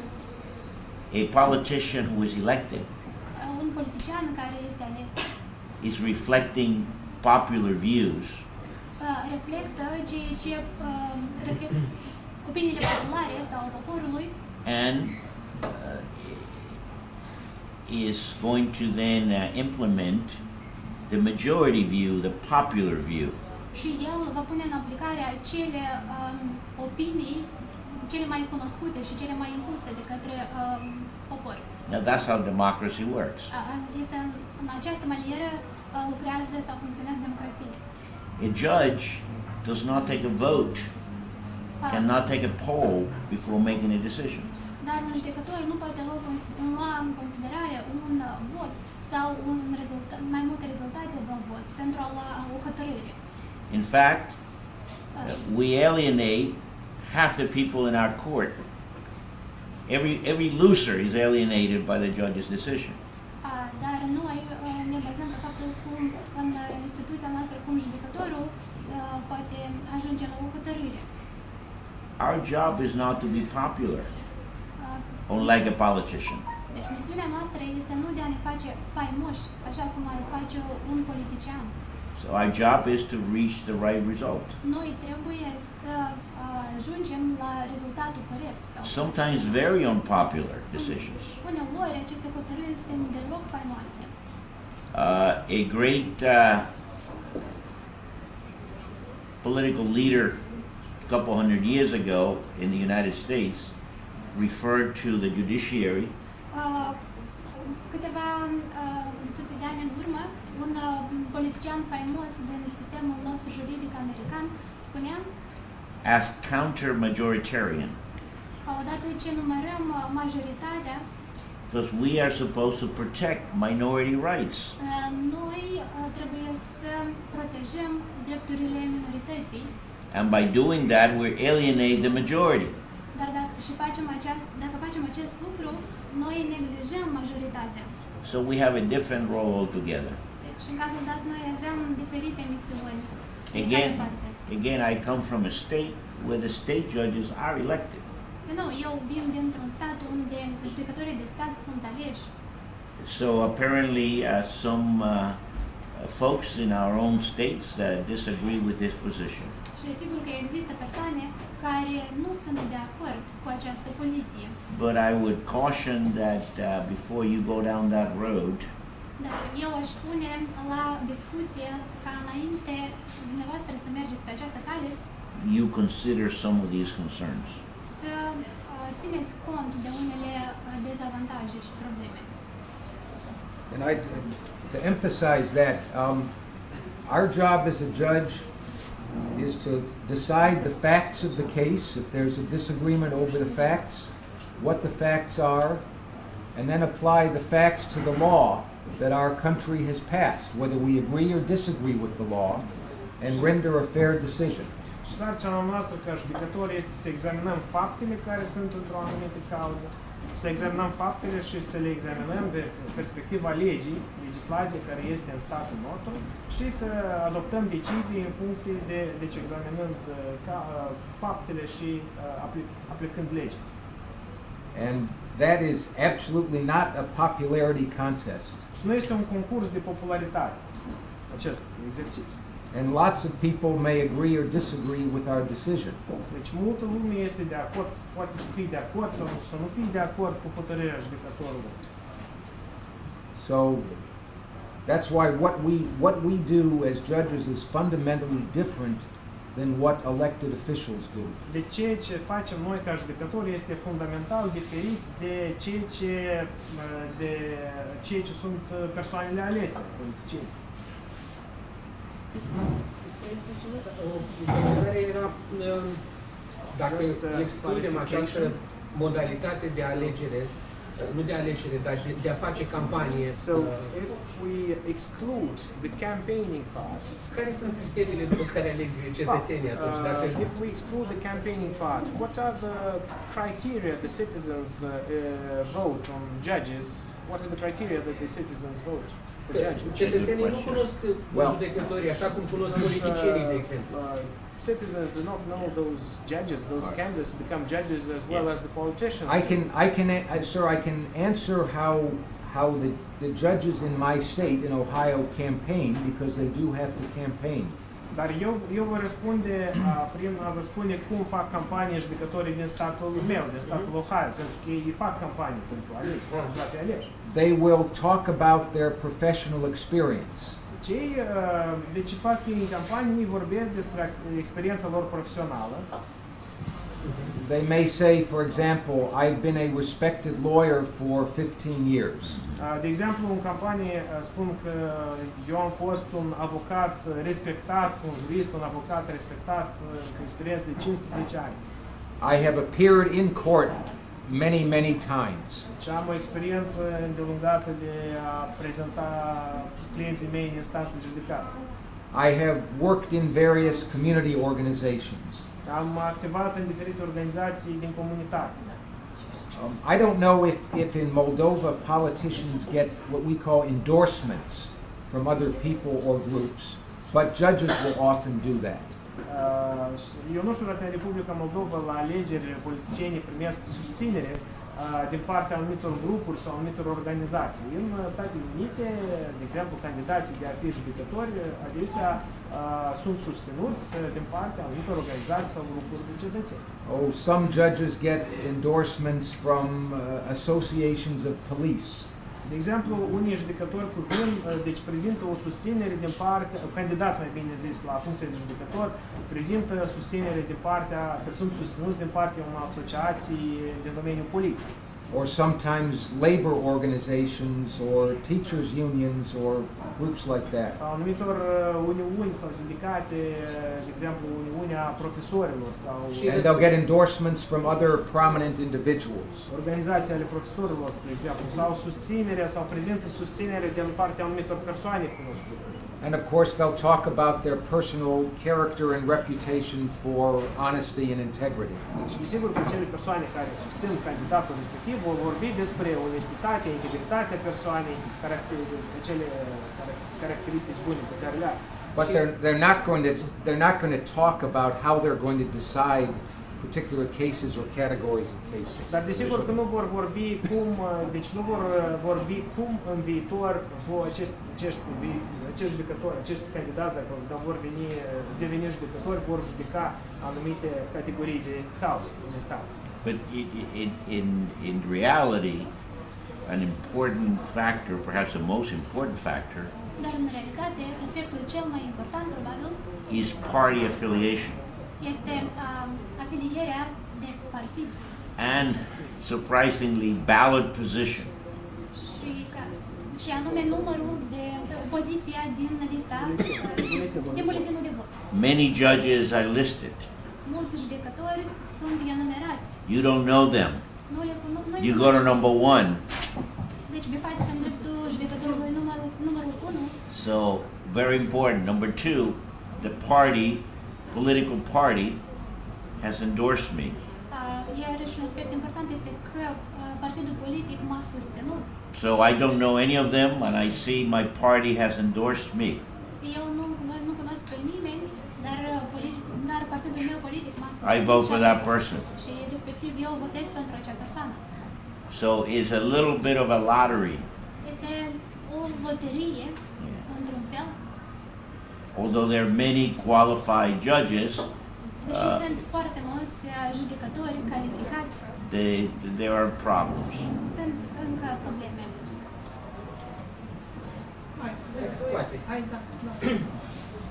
A politician who is elected Un politician care este ales is reflecting popular views reflectă ceea ce reflectă opiniile populare sau poporului and is going to then implement the majority view, the popular view. și el va pune în aplicare acele opinii cele mai cunoscute și cele mai impuse de către popor. Now that's how democracy works. Este în această manieră lucrează sau funcționează democrația. A judge does not take a vote, cannot take a poll before making a decision. Dar un judecător nu poate lua în considerare un vot sau mai multe rezultate de un vot pentru a lua o hotărâre. In fact, we alienate half the people in our court. Every loser is alienated by the judge's decision. Dar noi ne bazăm pe faptul cum în instituția noastră, cum judecătorul poate ajunge la o hotărâre. Our job is not to be popular, unlike a politician. Deci misiunea noastră este nu de a ne face faimoși, așa cum ar face un politician. So our job is to reach the right result. Noi trebuie să ajungem la rezultatul corect. Sometimes very unpopular decisions. Uneori aceste hotărâri sunt deloc faimoase. A great political leader a couple hundred years ago in the United States referred to the judiciary Câteva sute de ani în urmă, un politician faimos din sistemul nostru juridic american spunea as counter-majoritarian. Odată ce numărăm majoritatea, because we are supposed to protect minority rights. Noi trebuie să protejăm drepturile minorității. And by doing that, we alienate the majority. Dar dacă facem acest lucru, noi neglijăm majoritatea. So we have a different role altogether. Deci, în cazul dat, noi avem diferite misiuni. Again, I come from a state where the state judges are elected. Eu vin dintr-un stat unde judecătorii de stat sunt aleși. So apparently some folks in our own states disagree with this position. Și e sigur că există persoane care nu sunt de acord cu această poziție. But I would caution that before you go down that road, dar eu aș pune la discuție ca înainte dumneavoastră să mergeți pe această cale, you consider some of these concerns. Să țineți cont de unele dezavantaje și probleme. And to emphasize that, our job as a judge is to decide the facts of the case, if there's a disagreement over the facts, what the facts are, and then apply the facts to the law that our country has passed, whether we agree or disagree with the law, and render a fair decision. Sarcina noastră ca judecători este să examinăm faptele care sunt într-o anumită cauză, să examinăm faptele și să le examinăm de perspectiva legii, legislației care este în statul nostru și să adoptăm decizii în funcție de deci examinând faptele și aplicând legea. And that is absolutely not a popularity contest. Și nu este un concurs de popularitate, acest exercițiu. And lots of people may agree or disagree with our decision. Deci multă lume este de acord, poate să fie de acord sau să nu fie de acord cu hotărârea judecătorului. So that's why what we do as judges is fundamentally different than what elected officials do. De ceea ce facem noi ca judecători este fundamental diferit de ceea ce sunt persoanele alese, politicieni. Precizarea era, dacă excludem această modalitate de alegere, nu de alegere, dar de a face campanie. So if we exclude the campaigning part, Care sunt criteriile după care aleg cetățenii atunci? Dacă if we exclude the campaigning part, what are the criteria the citizens vote on judges? What are the criteria that the citizens vote for judges? cetățenii nu cunosc judecătorii așa cum cunosc politicienii, de exemplu. Citizens do not know those judges, those candidates who become judges as well as the politicians. Sir, I can answer how the judges in my state, in Ohio, campaign, because they do have to campaign. Dar eu vă răspunde prin a vă spune cum fac campanie judecătorii din statul meu, din statul Ohio, pentru că ei fac campanie pentru alegeri, pentru a fi aleși. They will talk about their professional experience. Deci fac ei în campanie, ei vorbesc despre experiența lor profesională. They may say, for example, I've been a respected lawyer for 15 years. De exemplu, în campanie spun că eu am fost un avocat respectat, un jurist, un avocat respectat cu experiență de 15 ani. I have appeared in court many times. Și am o experiență îndelungată de a prezenta clienții mei în instanțe de judecată. I have worked in various community organizations. Am activat în diferite organizații din comunitate. I don't know if in Moldova politicians get what we call endorsements from other people or groups, but judges will often do that. Eu nu știu dacă în Republica Moldova la alegeri politicienii primesc susținere din partea anumitor grupuri sau anumitor organizații. În Statele Unite, de exemplu, candidații de a fi judecători adesea sunt susținuți din partea anumitor organizații sau grupuri de cetățeni. Oh, some judges get endorsements from associations of police. De exemplu, unii judecători deci prezintă o susținere din partea, candidați mai bine zis la funcție de judecător, prezintă susținere din partea, că sunt susținuți din partea unor asociații din domeniul poliției. Or sometimes labor organizations or teachers unions or groups like that. Sau anumitor uniuni sau sindicate, de exemplu Uniunea Profesorilor sau And they'll get endorsements from other prominent individuals. organizații ale profesorilor, de exemplu, sau susținere sau prezintă susținere din partea anumitor persoane cunoscute. And of course they'll talk about their personal character and reputation for honesty and integrity. Și desigur că cele persoane care susțin candidatul respectiv vor vorbi despre onestitatea, integritatea persoanei, acele caracteristici bune pe care le are. But they're not going to talk about how they're going to decide particular cases or categories of cases. Dar desigur că nu vor vorbi cum, deci nu vor vorbi cum în viitor acești judecători, acești candidați, dacă vor deveni judecători, vor judeca anumite categorii de cauze în instanță. But in reality, an important factor, perhaps the most important factor, Dar în realitate, aspectul cel mai important, probabil, is party affiliation. este afilierea de partid And surprisingly, ballot position. și anume numărul de poziția din lista din buletinul de vot. Many judges are listed. Mulți judecători sunt enumerați. You don't know them. Nu le You go to number one. Deci befați în dreptul judecătorului numărul 1. So, very important. Number two, the political party has endorsed me. Iarăși un aspect important este că partidul politic m-a susținut. So I don't know any of them, and I see my party has endorsed me. Eu nu cunosc pe nimeni, dar partidul meu politic m-a susținut. I vote for that person. Și respectiv eu votez pentru acea persoană. So it's a little bit of a lottery. Este o loterie, într-un fel. Although there are many qualified judges, Deși sunt foarte mulți judecători calificați, there are problems. sunt încă probleme. se poate. Hai, da.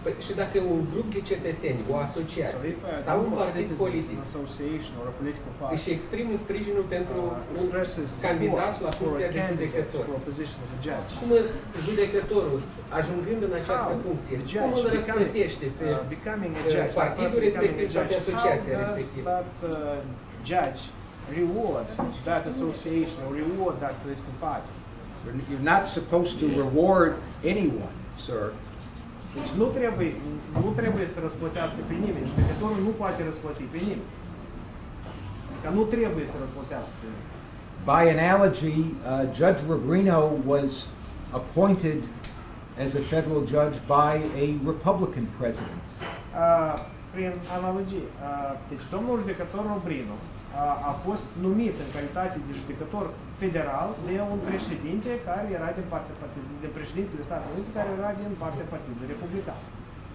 Păi, și dacă un grup de cetățeni, o So asociație if a sau un group of partid citizens, politic an association or a political își party exprimă sprijinul pentru un expresses candidat la support for funcția a de candidate judecător, for a position of a judge, cum judecătorul, ajungând în această funcție, cum îl răsplătește pe becoming a judge, that partidul person becoming respectiv a sau pe judge, asociația how does respectivă? that judge reward that association or reward that political party? You're not supposed to reward anyone, sir. Deci nu trebuie să răsplătească pe nimeni. Judecătorul nu poate răsplăti pe nimeni. Că nu trebuie să răsplătească pe nimeni. By analogy, Judge Rubino was appointed as a federal judge by a Republican president. Prin analogie, deci domnul judecător Robrino a fost numit în calitate de judecător federal de un președinte care era de președintele Statelor Unite care era din partea Partidului Republican.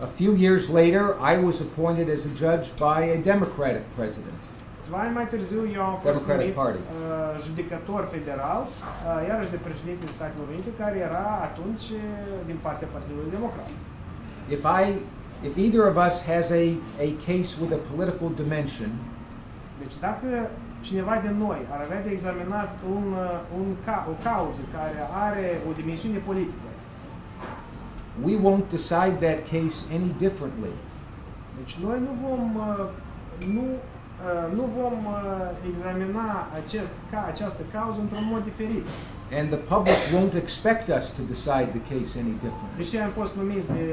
A few years later, I was appointed as a judge by a Democratic president. Câțiva ani mai târziu eu am fost Democratic numit Party. judecător federal, iarăși de președintele Statelor Unite care era atunci din partea Partidului Democrat. If either of us has a case with a political dimension, Deci dacă cineva de noi ar avea de examinat o cauză care are o dimensiune politică, we won't decide that case any differently. deci noi nu vom examina această cauză într-un mod diferit. And the public won't expect us to decide the case any differently. Deși am fost numiți de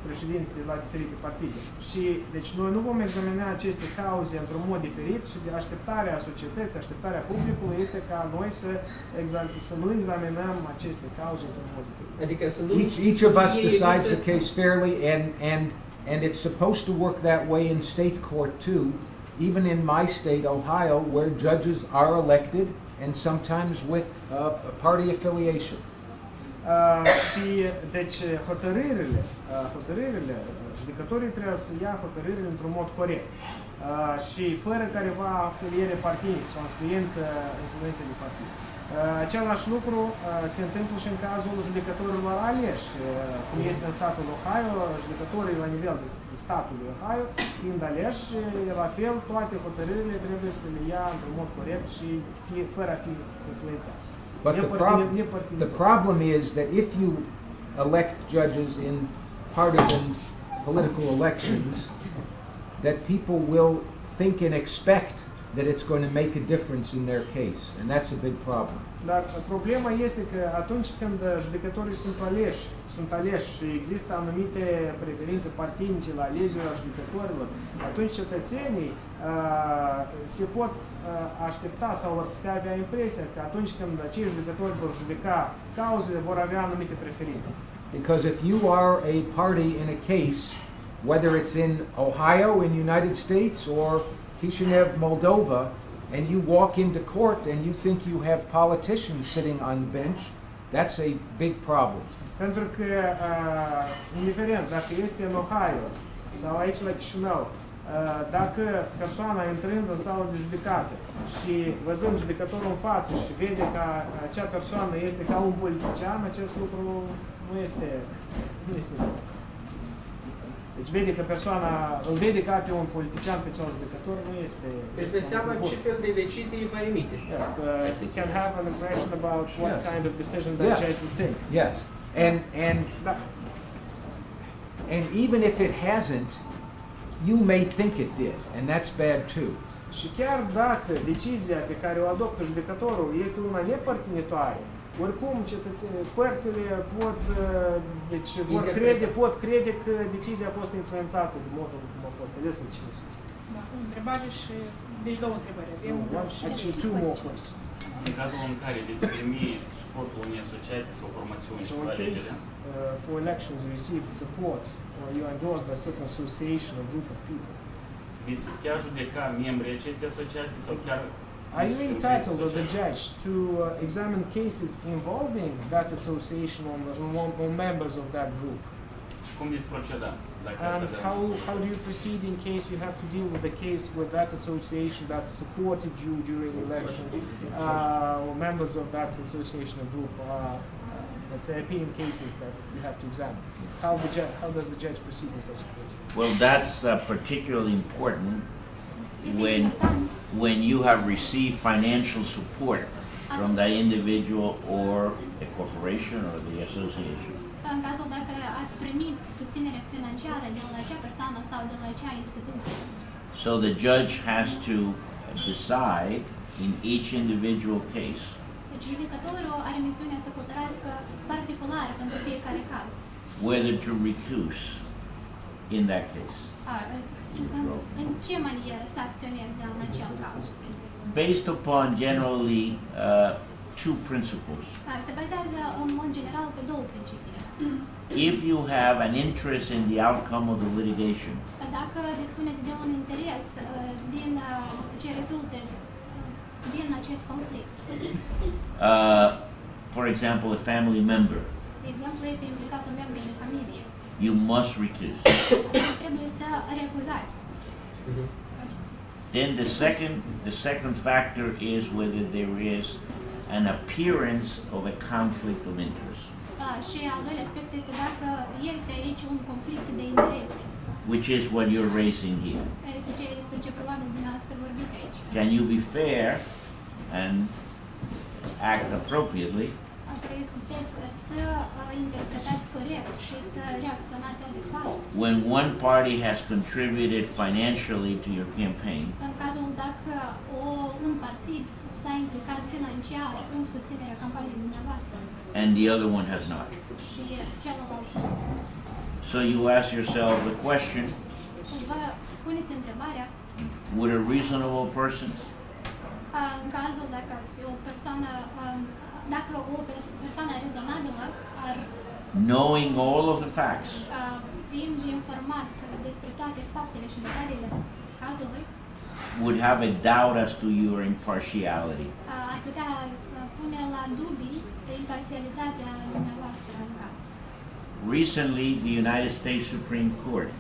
președinți de la diferite partide. Și deci noi nu vom examina aceste cauze într-un mod diferit și de așteptarea societății, așteptarea publicului este ca noi să nu examinăm aceste cauze într-un mod diferit. Adică să nu Each of us decides the case fairly, and it's supposed to work that way in state court too, even in my state, Ohio, where judges are elected and sometimes with a party affiliation. Și deci hotărârile, judecătorii trebuie să ia hotărârile într-un mod corect și fără careva afiliere partinică sau influență de partid. Același lucru se întâmplă și în cazul judecătorilor aleși, cum este în statul Ohio, judecătorii la nivel de statului Ohio, fiind aleși, la fel, toate hotărârile trebuie să le ia într-un mod corect și fără a fi influențați. But the problem is that if you elect judges in partisan political elections, that people will think and expect that it's going to make a difference in their case, and that's a big problem. Dar problema este că atunci când judecătorii sunt aleși și există anumite preferințe partinice la alegerea judecătorilor, atunci cetățenii se pot aștepta sau vor putea avea impresia că atunci când acei judecători vor judeca cauzele, vor avea anumite preferințe. Because if you are a party in a case, whether it's in Ohio in the United States or Chisinau, Moldova, and you walk into court and you think you have politicians sitting on the bench, that's a big problem. Pentru că, indiferent dacă este în Ohio sau aici la Chisinau, dacă persoana intrând în sală de judecată și văzând judecătorul în față și vede că acea persoană este ca un politician, acest lucru nu este bun. Deci vede că persoana, îl vede ca pe un politician, pe cel judecător, nu este... Deci de seama ce fel de decizii va emite. Yes, he can have an impression about what kind of decision that judge would take. Yes, and even if it hasn't, you may think it did, and that's bad too. Și chiar dacă decizia pe care o adoptă judecătorul este una nepărtinitoare, oricum părțile pot crede că decizia a fost influențată de modul cum a fost alesă de cine susține. Da, o întrebare și deci două întrebări. Actually, two more questions. În cazul în care veți primi suportul unei asociații sau formațiuni So pentru in alegerea, case for elections you received support or you are endorsed by a certain association or group of people, veți putea judeca membrii acestei asociații sau chiar are you entitled as a judge to examine cases involving that association or members of that group? și cum veți proceda? Dacă And how do you proceed in case you have to deal with the case with that association that supported you during elections or members of that association or group It's appeal cases that you have to examine. How does the judge proceed in such a case? Well, that's particularly important Este when important when you have received financial support from the individual or the corporation or the association. în cazul dacă ați primit susținere financiară de la acea persoană sau de la acea instituție. So the judge has to decide in each individual case Deci judecătorul are misiunea să hotărască particular pentru fiecare caz. whether to recuse in that case. În ce manieră să acționeze în acel caz. Based upon generally two principles. Se bazează în mod general pe două principii. If you have an interest in the outcome of the litigation, Dacă dispuneți de un interes din ce rezultă din acest conflict, for example, a family member, de exemplu, este implicat un membru de familie, you must recuse. deci trebuie să refuzați. Then the second factor is whether there is an appearance of a conflict of interest, Și al doilea aspect este dacă este aici un conflict de interese. which is what you're raising here. Este ceea despre ce probabil dumneavoastră vorbiți aici. Can you be fair and act appropriately Trebuie să puteți să interpretați corect și să reacționați adecvat. when one party has contributed financially to your campaign În cazul dacă un partid s-a implicat financiar în susținerea campaniei dumneavoastră and the other one has not? și celălalt nu. So you ask yourself the question, Vă puneți întrebarea, would a reasonable person în cazul dacă ați fi o persoană, dacă o persoană rezonabilă ar knowing all of the facts, fiind informat despre toate faptele și detaliile cazului, would have a doubt as to your impartiality? ar putea pune la dubii imparțialitatea dumneavoastră în caz. Recently, the United States Supreme Court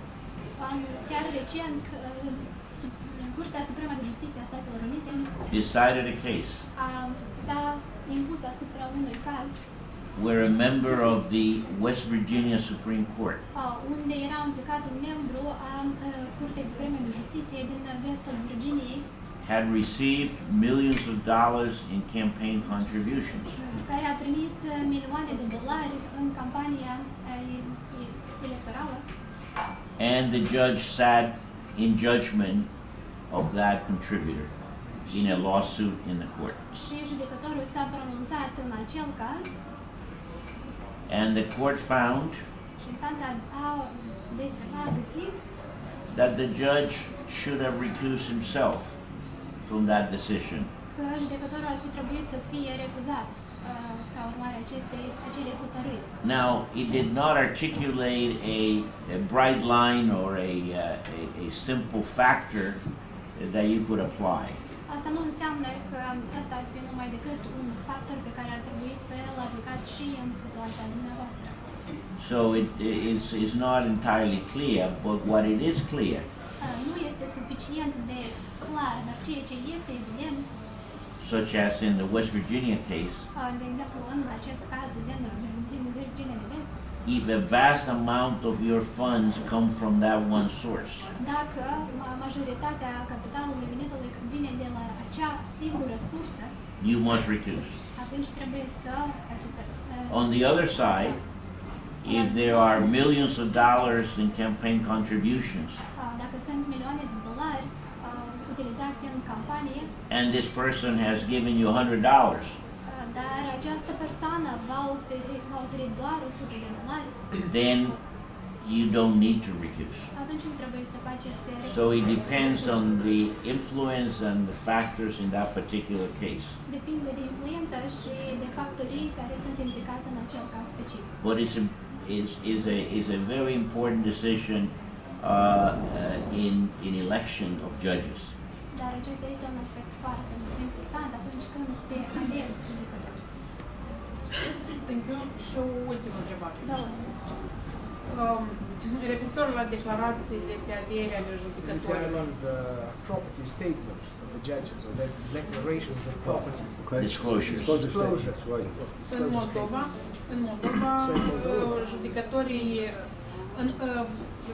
Chiar recent, Curtea Supremă de Justiție a Statelor Unite decided a case s-a impus asupra unui caz where a member of the West Virginia Supreme Court unde era implicat un membru a Curții Supreme de Justiție din vestul Virginiei had received millions of dollars in campaign contributions. care a primit milioane de dolari în campania electorală. And the judge sat in judgment of that contributor in a lawsuit in the court. Și judecătorul s-a pronunțat în acel caz And the court found și instanța a găsit that the judge should have recused himself from that decision. că judecătorul ar fi trebuit să fie recuzat ca urmare acelei hotărâri. Now, it did not articulate a bright line or a simple factor that you could apply. Asta nu înseamnă că asta ar fi numai decât un factor pe care ar trebui să-l aplicați și în situația dumneavoastră. So it's not entirely clear, but what it is clear Nu este suficient de clar, dar ceea ce este evident, such as in the West Virginia case, de exemplu în acest caz din Virginia de Vest, if a vast amount of your funds come from that one source, dacă majoritatea capitalului venitului vine de la acea singură sursă, you must recuse. atunci trebuie să faceți. On the other side, if there are millions of dollars in campaign contributions Dacă sunt milioane de dolari utilizați în campanie, and this person has given you $100, dar această persoană va oferi doar 100 de dolari, then you don't need to recuse. atunci nu trebuie să faceți So it depends on the influence and the factors in that particular case. Depinde de influența și de factorii care sunt implicați în acel caz specific. But is a very important decision in election of judges. Dar acesta este un aspect foarte important atunci când se aleg judecători. Thank you. Și o ultimă întrebare. Da, o să Referitor la declarațiile pe avere ale judecătorilor, Regarding the property statements of the judges or the declarations of property. Disclosures. Disclosure. Right. Yes, în disclosure Moldova, judecătorii,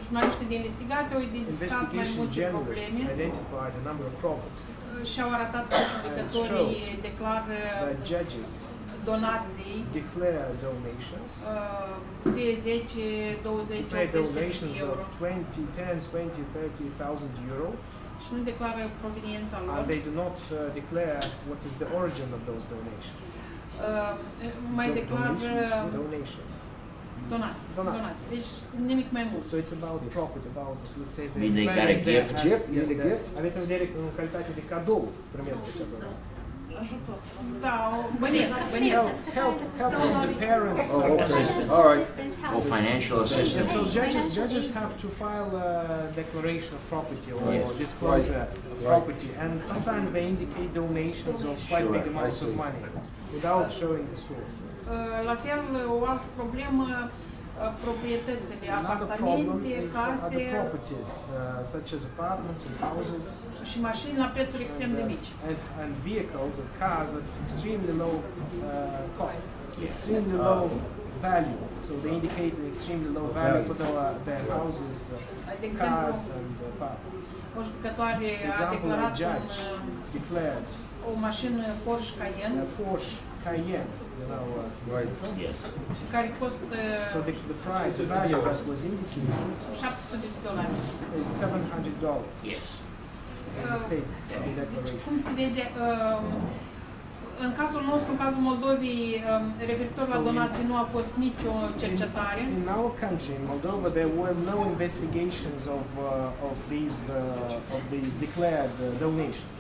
jurnaliștii de investigație au identificat mai Investigation multe journalists probleme identified a number of problems. și au arătat că judecătorii declară The judges donații declare donations, de 10, 20, declare 80 de donations euro of 20, 10, 20, 30,000 euro, și nu declară proveniența lor. and they do not declare what is the origin of those donations. Mai declară Donations. donații. Donații. Donații. Deci nimic mai mult. So it's about profit, about, let's say, Mean they got a declaring gift? as- Gift? yes, Mean a the- gift? Aveți în vedere că în calitate de cadou primesc acea donație. Da, bănesc. Help from the parents. Oh, okay. Assistance. All right. Or financial Yes, assistance. so judges have to file a declaration of property or Yes. disclosure of Right. property, and sometimes they indicate donations of quite Sure, big amounts I of see. money without showing the source. La fel, o altă problemă, proprietățile, Another problem apartamente, is the other case properties, such as apartments and houses, și mașini la prețuri extrem de mici. and vehicles and cars at extremely low cost, extremely low value. So they indicate an extremely low value for their houses, De exemplu, cars and apartments. o judecătoare For a example, a declarat judge declared o mașină Porsche a Cayenne Porsche Cayenne, Right. Yes. care costă So the price, the value that was indicated $700. is $700 Yes. in the state of the declaration. Cum se vede, în cazul nostru, în cazul Moldovei, referitor la donații, nu a fost nicio cercetare. In our country, in Moldova, there were no investigations of these declared donations.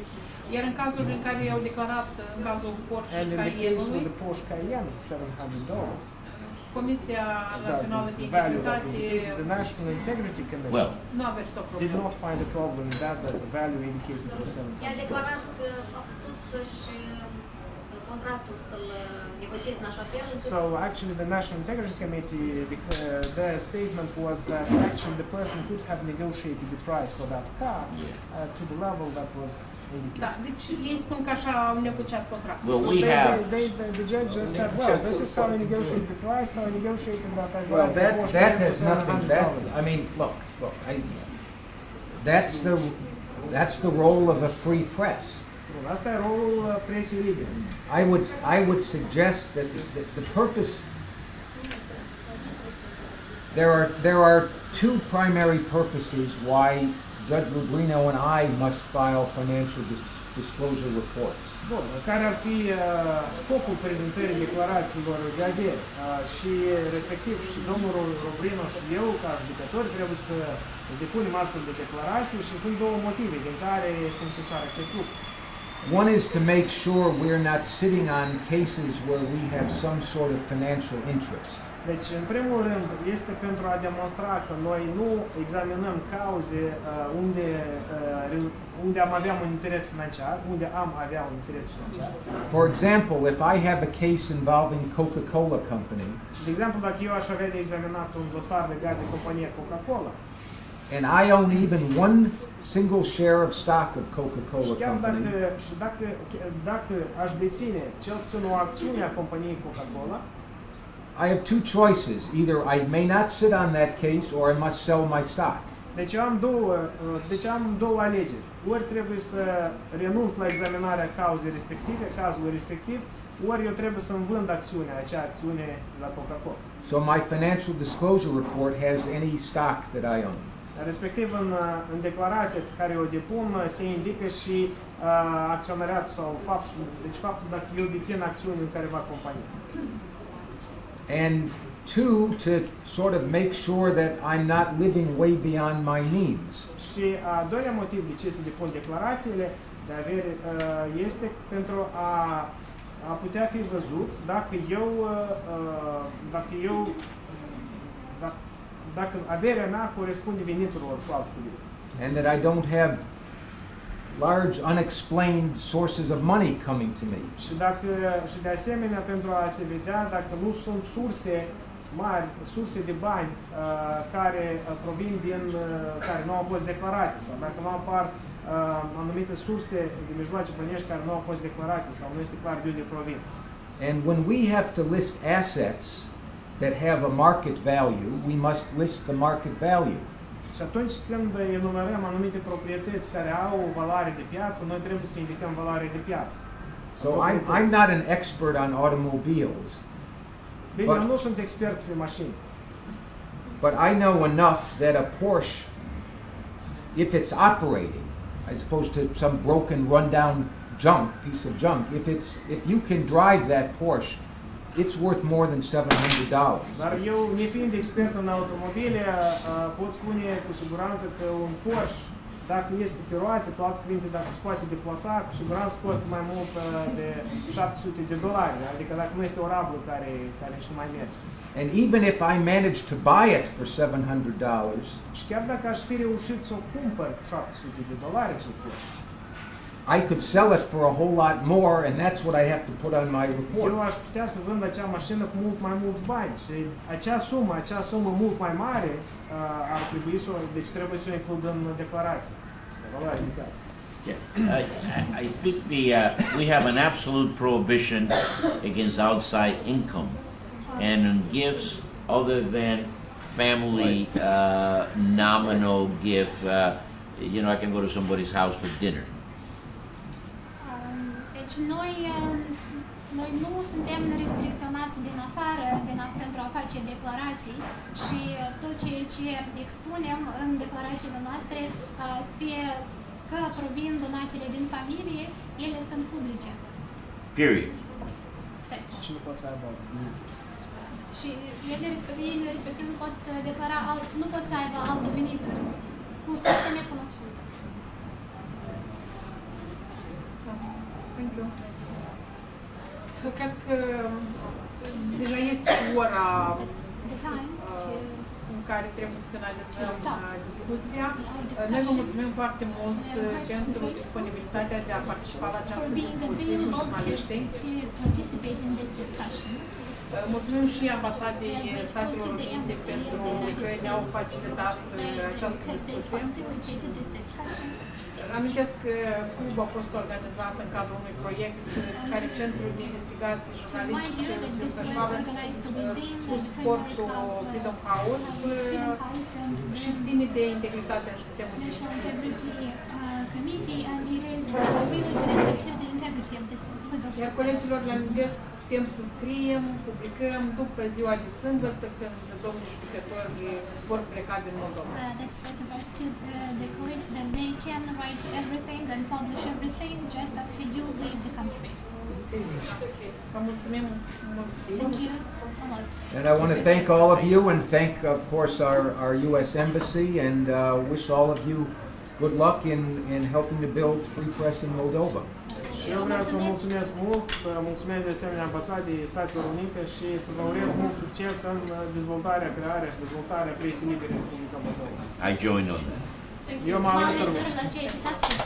Iar în cazul în care au declarat, în cazul Porsche And in the case with Cayenne-ului, the Porsche Cayenne, $700, Comisia Națională de the value that was Integritate indicated, the National Integrity Commission Well, nu a găsit o did problemă. not find a problem in that the value indicated was I-a $700. declarat că a putut să-și contractul să-l negocieze în așa fel încât So actually, the National Integrity Committee, their statement was that actually the person could have negotiated the price for that car to the level that was Da, indicated. deci ei spun că așa au negociat contractul. well, So we have. the judge just said, well, this is how I negotiated the price, so I negotiated that I Well, got the Porsche that Cayenne has for nothing, $700. I mean, look, that's the role of a free press. Bun, asta e rolul presiei libere. I would suggest that the purpose, there are two primary purposes why Judge Rubrino and I must file financial disclosure reports. Bun, care ar fi scopul prezentării declarațiilor de avere și respectiv și domnul Rubrino și eu ca judecători trebuie să depunem astfel de declarații și sunt două motive din care este necesar acest lucru. One is to make sure we're not sitting on cases where we have some sort of financial interest. Deci, în primul rând, este pentru a demonstra că noi nu examinăm cauze unde am avea un interes financiar, unde am avea un interes financiar. For example, if I have a case involving Coca-Cola Company, De exemplu, dacă eu aș avea de examinat un dosar legat de compania Coca-Cola, and I own even one single share of stock of Coca-Cola chiar Company, dacă aș deține cel puțin o acțiune a companiei Coca-Cola, I have two choices. Either I may not sit on that case or I must sell my stock. deci am două alegeri. Ori trebuie să renunț la examinarea cauzei respective, cazului respectiv, ori eu trebuie să-mi vând acea acțiune la Coca-Cola. So my financial disclosure report has any stock that I own. Respectiv, în declarația pe care o depun, se indică și acționariatul sau faptul dacă eu dețin acțiuni în careva companie. And two, to sort of make sure that I'm not living way beyond my means. Și a doilea motiv de ce se depun declarațiile de avere este pentru a putea fi văzut dacă averea mea corespunde veniturilor, cu alte cuvinte. And that I don't have large unexplained sources of money coming to me. Și de asemenea pentru a se vedea dacă nu sunt surse mari surse de bani care provin din care nu au fost declarate sau dacă nu apar anumite surse de mijloace bănești care nu au fost declarate sau nu este clar de unde provin. And when we have to list assets that have a market value, we must list the market value. Și atunci când enumerăm anumite proprietăți care au o valoare de piață, noi trebuie să indicăm valoarea de piață. So I'm not an expert on automobiles, Bine, eu nu sunt expert pe mașini, but I know enough that a Porsche, if it's operating, as opposed to some broken, rundown piece of junk, if you can drive that Porsche, it's worth more than $700. dar eu, nefiind expert în automobile, pot spune cu siguranță că un Porsche, dacă este pe roate, cu alte cuvinte, dacă se poate deplasa, cu siguranță costă mai mult de $700, adică dacă nu este o rablă care nici nu mai merge. And even if I managed to buy it for $700, Și chiar dacă aș fi reușit să o cumpăr cu $700 cel Porsche, I could sell it for a whole lot more, and that's what I have to put on my eu report. aș putea să vând acea mașină cu mult mai mulți bani și acea sumă mult mai mare ar trebui deci trebuie să o includ în declarație. Valoarea de piață. I think we have an absolute prohibition against outside income and on gifts other than family nominal gift. I can go to somebody's house for dinner. Deci noi nu suntem restricționați din afară pentru a face declarații și tot ceea ce expunem în declarațiile noastre, fie că provin donațiile din familie, ele sunt publice. Period. Deci, Și nu pot să aibă alte venituri. și ele respectiv nu pot să aibă alte venituri cu surse necunoscute. Thank you. Cred că deja este ora That's the time to în care trebuie să finalizăm stop. discuția. discussion. Noi vă mulțumim foarte mult pentru disponibilitatea de a participa la for această being discuție cu available jurnaliștii. to participate in this discussion. Mulțumim și ambasadei Statelor Unite pentru că ne-au facilitat această Because they discuție. facilitated this discussion. Amintesc că clubul a fost organizat în cadrul unui proiect care Centrul de Investigații Jurnalistice Mind you that this was desfășoară organized within cu the suportul framework of Freedom House Freedom House and și the ține de integritatea sistemului de National justiție. Integrity Committee, and it is really connected to the integrity of this legal Iar system. colegilor le amintesc, putem să scriem, publicăm după ziua de sâmbătă când domnii judecători vor pleca din Moldova. That specifies to the colleagues that they can write everything and publish everything just after you leave the country. Vă mulțumim mult. Thank you a lot. And I want to thank all of you and thank, of course, our U.S. Embassy and wish all of you good luck in helping to build free press in Moldova. Și eu vreau să vă mulțumesc mult, să mulțumesc de asemenea Ambasadei Statelor Unite și să vă urez mult succes în dezvoltarea, crearea și dezvoltarea presei libere în Republica Moldova. I join on that. Eu mă Mă alătur. alătur la ceea ce s-a spus.